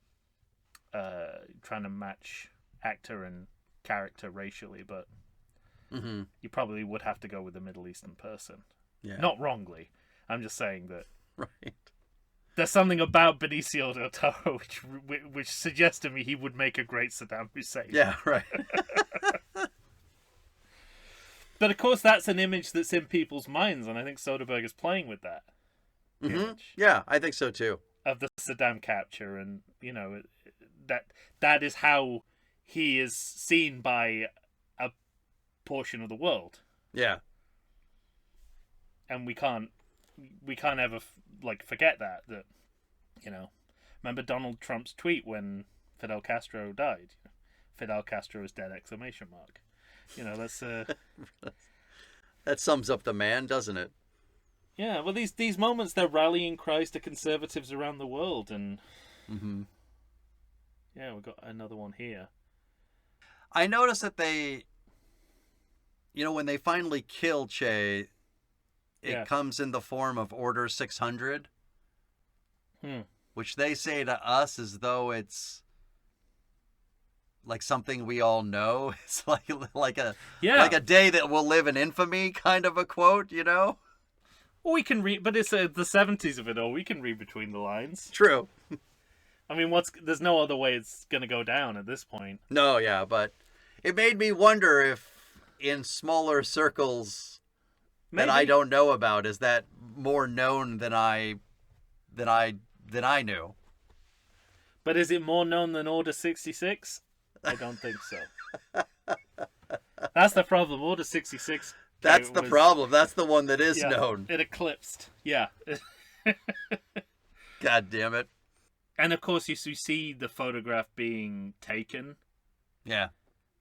trying to match actor and character racially, but you probably would have to go with a Middle Eastern person. Yeah. Not wrongly. I'm just saying that Right. there's something about Benicio del Toro which suggests to me he would make a great Saddam Hussein. Yeah. Right. But of course, that's an image that's in people's minds, and I think Soderbergh is playing with that image Yeah, I think so too. of the Saddam capture, and you know that is how he is seen by a portion of the world, Yeah. and we can't ever forget that you know. Remember Donald Trump's tweet when Fidel Castro died? Fidel Castro is dead! Exclamation mark. You know, that's That sums up the man, doesn't it? yeah. Well, these moments, they're rallying cries to conservatives around the world, and yeah, we've got another one here. I noticed that they, you know, when they finally kill Che, it comes in the form of Order 600, which they say to us as though it's like something we all know. It's like a day that will live in infamy kind of a quote, you know? Well, we can read, but it's the 70s of it all. We can read between the lines. True. I mean, there's no other way it's gonna go down at this point. No, yeah, but it made me wonder if in smaller circles that I Maybe. don't know about, is that more known than I knew. But is it more known than Order 66? I don't think so. That's the problem. Order 66. That's the problem. That's the one that is known. It eclipsed. Yeah. God damn it. And of course, you see the photograph being taken Yeah.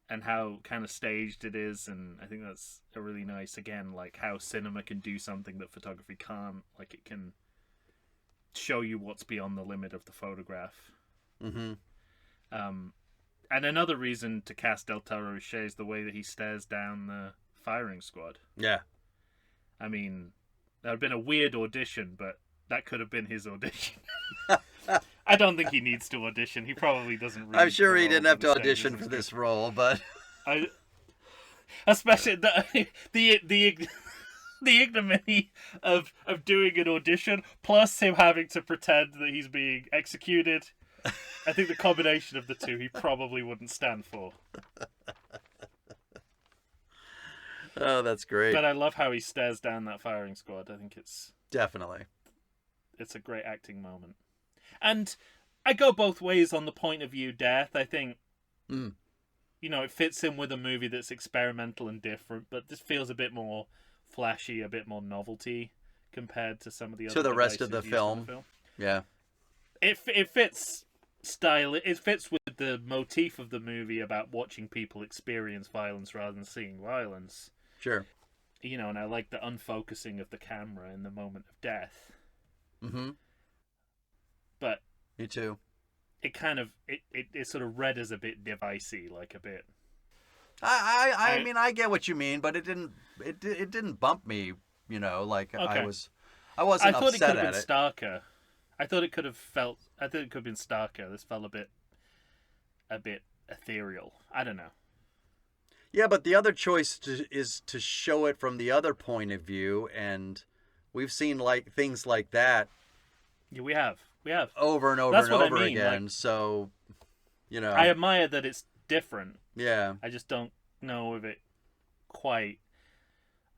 and how kind of staged it is. And I think that's a really nice, again, like how cinema can do something that photography can't. Like it can show you what's beyond the limit of the photograph. And another reason to cast Del Toro is the way that he stares down the firing squad. Yeah. I mean, that would have been a weird audition, but that could have been his audition. I don't think he needs to audition. He probably doesn't. I'm sure he for didn't all have to the audition stages for of this role, but especially the ignominy of doing an audition, plus him having to pretend that he's being executed. I think the combination of the two he probably wouldn't stand for. oh, that's great. But I love how he stares down that firing squad. I think it's Definitely. a great acting moment. And I go both ways on the point of view death. I think, you know, it fits in with a movie that's experimental and different, but this feels a bit more flashy, a bit more novelty compared to some of the To other the rest of devices the used in the film. Yeah. It fits style. It fits with the motif of the movie about watching people experience violence rather than seeing violence. Sure. You know, and I like the unfocusing of the camera in the moment of death. Mm-hmm. But Me too. it kind of it sort of read as a bit devicey, like a bit. I mean, I get what you mean, but it didn't bump me. You know, like Okay. I wasn't I thought it could upset have at been it. starker. I thought it could have felt. I thought it could have been starker. This felt a bit ethereal. I don't know. Yeah, but the other choice is to show it from the other point of view, and we've seen like things like that Yeah, we have. over and over That's and what I over mean, again. like- So, you know, I admire that it's different. yeah, I just don't know if it quite.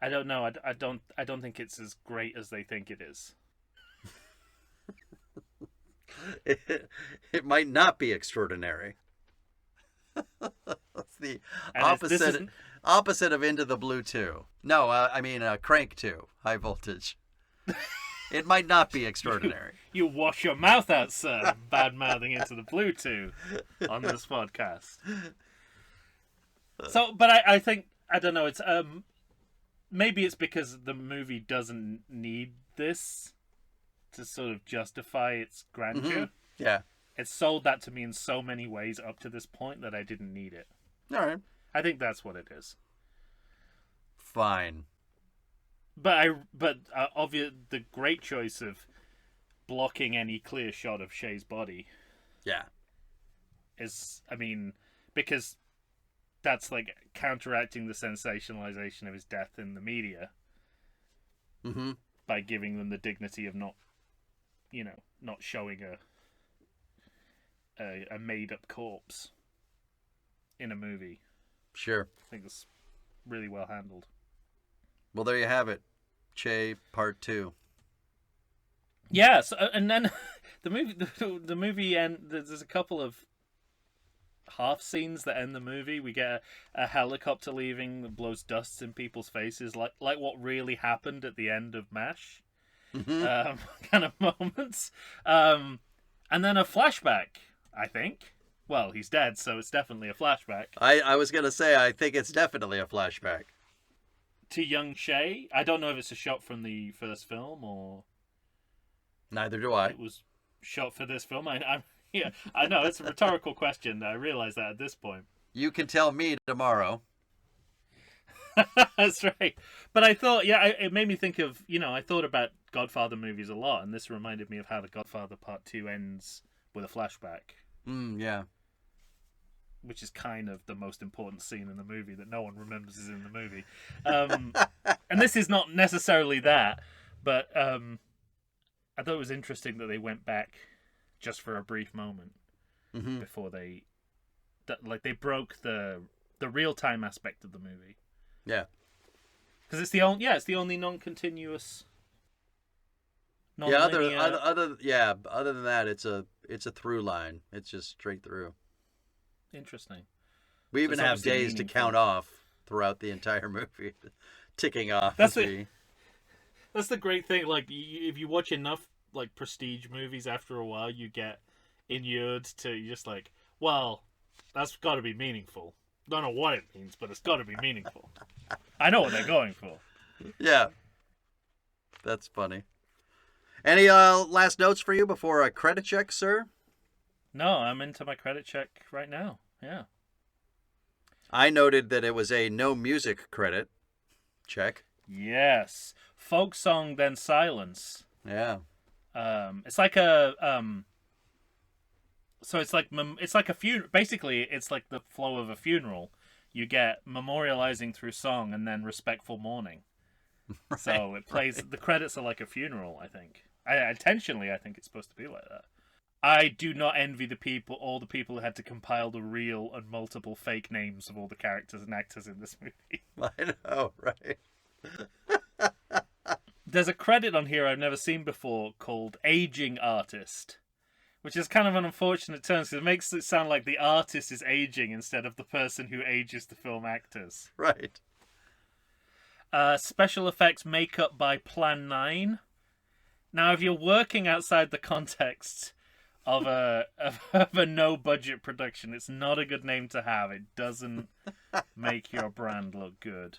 I don't know. I don't think it's as great as they think it is. it might not be extraordinary. It's the And this opposite isn't- opposite of Into the Blue 2. No, I mean Crank 2, High Voltage. It might not be extraordinary. You wash your mouth out, sir. Bad mouthing Into the Blue 2 on this podcast. So, but I think I don't know. It's maybe it's because the movie doesn't need this to sort of justify its grandeur. Yeah. It's sold that to me in so many ways up to this point that I didn't need it. All right. I think that's what it is. Fine. But obvious the great choice of blocking any clear shot of Shay's body Yeah. is, I mean, because that's like counteracting the sensationalization of his death in the media Mm-hmm. by giving them the dignity of not showing a made up corpse in a movie. Sure. I think it's really well handled. Well, there you have it. Che Part 2. Yeah, so, and then the movie end. There's a couple of half scenes that end the movie. We get a helicopter leaving that blows dust in people's faces, like what really happened at the end of MASH. Kind of moments, and then a flashback. I think. Well, he's dead, so it's definitely a flashback I was going to say, I think it's definitely a flashback. to young Shay. I don't know if it's a shot from the first film or Neither do I. it was shot for this film. Yeah, I know it's a rhetorical question. I realize that at this point. You can tell me tomorrow. That's right. But I thought, yeah, it made me think of, I thought about Godfather movies a lot, and this reminded me of how The Godfather Part 2 ends with a flashback, Yeah. which is kind of the most important scene in the movie that no one remembers is in the movie. And this is not necessarily that, but I thought it was interesting that they went back just for a brief moment before they broke the real-time aspect of the movie. Yeah. Because it's the only non-continuous, Yeah, non-linear. other than that, it's a through line. It's just straight through. Interesting. We even It's have obviously days to meaningful. count off throughout the entire movie, ticking off. That's as it. we- That's the great thing. Like, if you watch enough like prestige movies, after a while, you get inured to you're just like, well, that's got to be meaningful. Don't know what it means, but it's got to be meaningful. I know what they're going for. Yeah. That's funny. Any last notes for you before a credit check, sir? No, I'm into my credit check right now. Yeah. I noted that it was a no music credit check. Yes. Folk song, then silence. Yeah. It's like a so it's like a funeral. Basically, it's like the flow of a funeral. You get memorializing through song and then respectful mourning. So it plays. The credits are like a funeral. I think. Intentionally, I think it's supposed to be like that. I do not envy all the people who had to compile the real and multiple fake names of all the characters and actors in this movie. I know, right? There's a credit on here I've never seen before called Aging Artist, which is kind of an unfortunate term because it makes it sound like the artist is aging instead of the person who ages the film actors. Right. Special effects makeup by Plan 9. Now, if you're working outside the context of a no budget production, it's not a good name to have. It doesn't make your brand look good.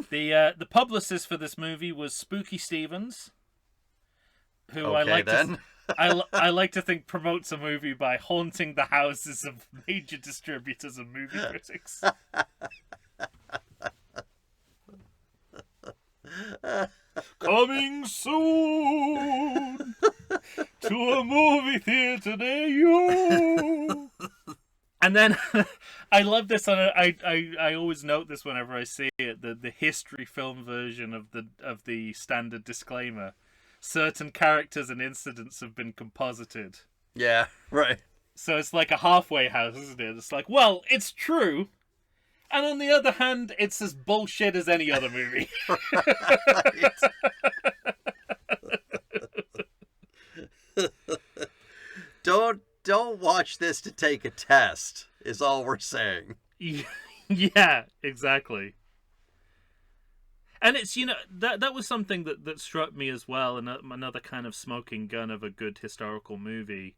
The publicist for this movie was Spooky Stevens, who I like to think promotes a movie by haunting the houses of major distributors and movie critics. Coming soon to a movie theater near you. And then I love this I always note this whenever I see it, the history film version of the standard disclaimer. Certain characters and incidents have been composited. Yeah, right. So it's like a halfway house, isn't it? It's like, well, it's true. And on the other hand, it's as bullshit as any other movie. Don't watch this to take a test, is all we're saying. Yeah, exactly. And it's, that was something that struck me as well, and another kind of smoking gun of a good historical movie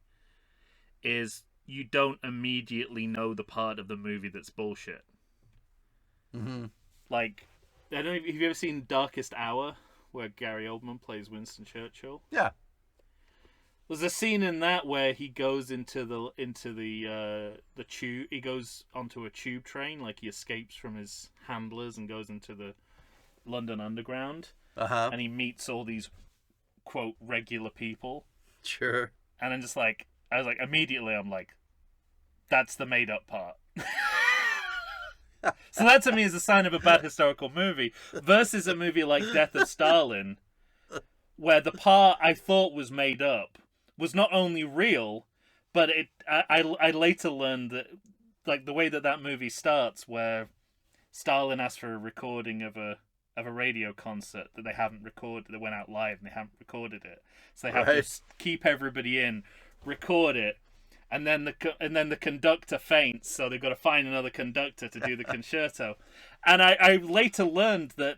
is you don't immediately know the part of the movie that's bullshit. Mm-hmm. Like, I don't know, have you ever seen Darkest Hour, where Gary Oldman plays Winston Churchill? Yeah. There's a scene in that where he goes into the tube. He goes onto a tube train, like he escapes from his handlers and goes into the London Underground. Uh-huh. And he meets all these, quote, regular people. Sure. And I'm just like, immediately I'm like, that's the made up part. So that to me is a sign of a bad historical movie versus a movie like Death of Stalin, where the part I thought was made up was not only real, but I later learned that, like, the way that movie starts, where Stalin asked for a recording of a radio concert that they haven't recorded, that went out live and they haven't recorded it, so they have to keep everybody in, record it, and then the conductor faints, so they've got to find another conductor to do the concerto. And I later learned that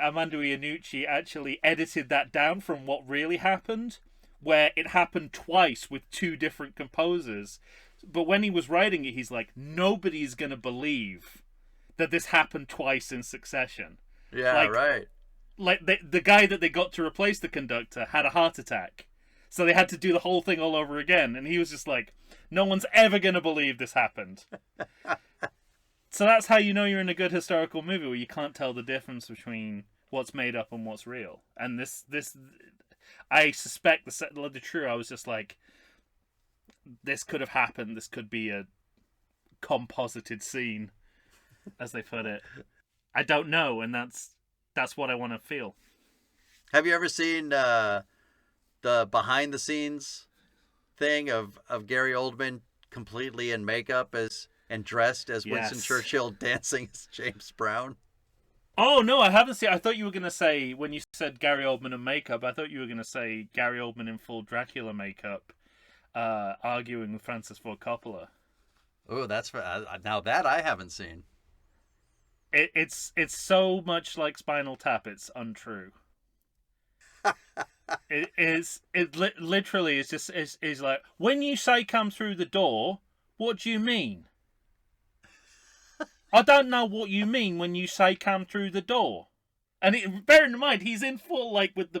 Armando Iannucci actually edited that down from what really happened, where it happened twice with two different composers. But when he was writing it, he's like, nobody's going to believe that this happened twice in succession. Yeah, right. Like, the guy that they got to replace the conductor had a heart attack. So they had to do the whole thing all over again. And he was just like, no one's ever going to believe this happened. So that's how you know you're in a good historical movie, where you can't tell the difference between what's made up and what's real. And this I suspect, the true, I was just like, this could have happened. This could be a composited scene, as they put it. I don't know, and that's what I want to feel. Have you ever seen the behind the scenes thing of Gary Oldman completely in makeup and dressed as Winston Churchill dancing as James Brown? Oh, no, I haven't seen. I thought you were going to say, when you said Gary Oldman in makeup, I thought you were going to say Gary Oldman in full Dracula makeup, arguing with Francis Ford Coppola. Oh, that's now that I haven't seen. It's so much like Spinal Tap, it's untrue. Literally is just is like, when you say come through the door, what do you mean? I don't know what you mean when you say come through the door. And bearing in mind, he's in full, like, with the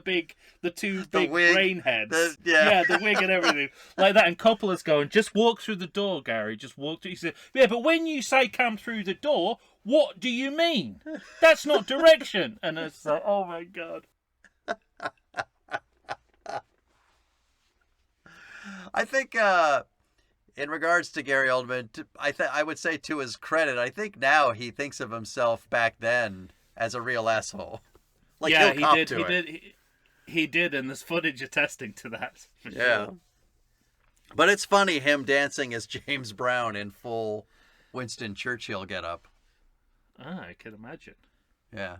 two big wig, brain heads. Yeah, the wig and everything. Like that. And Coppola's going, just walk through the door, Gary. Just walk through. He said, yeah, but when you say come through the door, what do you mean? That's not direction. And it's like, oh my God. I think in regards to Gary Oldman, I would say, to his credit, I think now he thinks of himself back then as a real asshole. Like, yeah, he did. He did, and there's footage attesting to that. Yeah. Sure. But it's funny, him dancing as James Brown in full Winston Churchill getup. I can imagine. Yeah.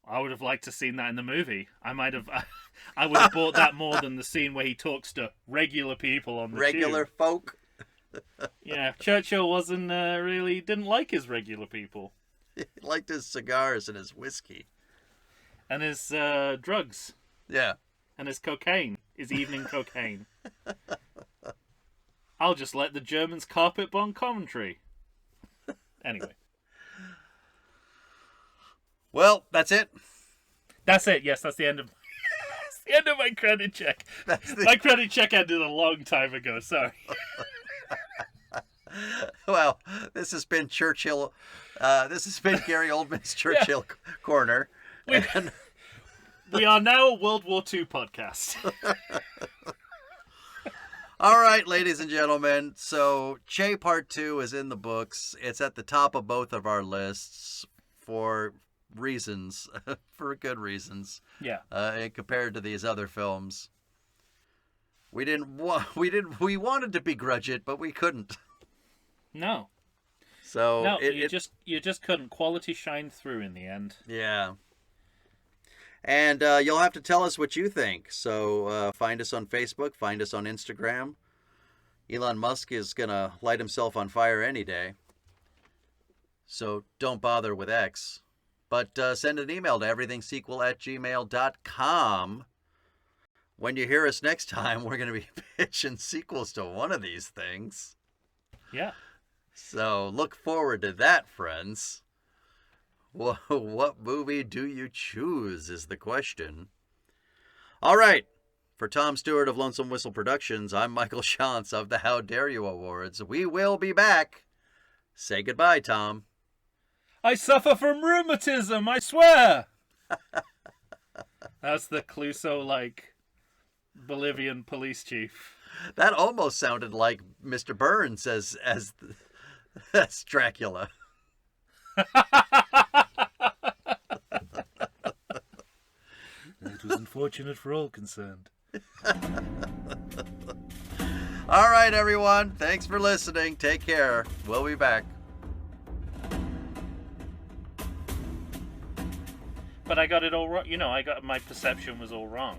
I would have liked to have seen that in the movie. I would have bought that more than the scene where he talks to regular people on the regular tube. folk. Yeah, Churchill didn't like his regular people. He liked his cigars and his whiskey. And his drugs. Yeah. And his cocaine. His evening cocaine. I'll just let the Germans carpet bomb Coventry. Anyway. Well, that's it. That's it. Yes, that's the end of that's the end of my credit check. My credit check ended a long time ago. Sorry. Well, this has been Churchill. This has been Gary Oldman's Churchill Corner. We are now a World War II podcast. All right, ladies and gentlemen. So, Che Part 2 is in the books. It's at the top of both of our lists for reasons, for good reasons. Yeah. Compared to these other films, we wanted to begrudge it, but we couldn't. No. So no, you just couldn't. Quality shined through in the end. Yeah. And you'll have to tell us what you think. So find us on Facebook, find us on Instagram. Elon Musk is going to light himself on fire any day. So don't bother with X. But send an email to everythingsequel@gmail.com. When you hear us next time, we're going to be pitching sequels to one of these things. Yeah. So look forward to that, friends. What movie do you choose is the question. All right. For Tom Stewart of Lonesome Whistle Productions, I'm Michael Shantz of the How Dare You Awards. We will be back. Say goodbye, Tom. I suffer from rheumatism, I swear! That's the Clouseau-like Bolivian police chief. That almost sounded like Mr. Burns as Dracula. It was unfortunate for all concerned. All right, everyone. Thanks for listening. Take care. We'll be back. But I got it all wrong. You know, my perception was all wrong.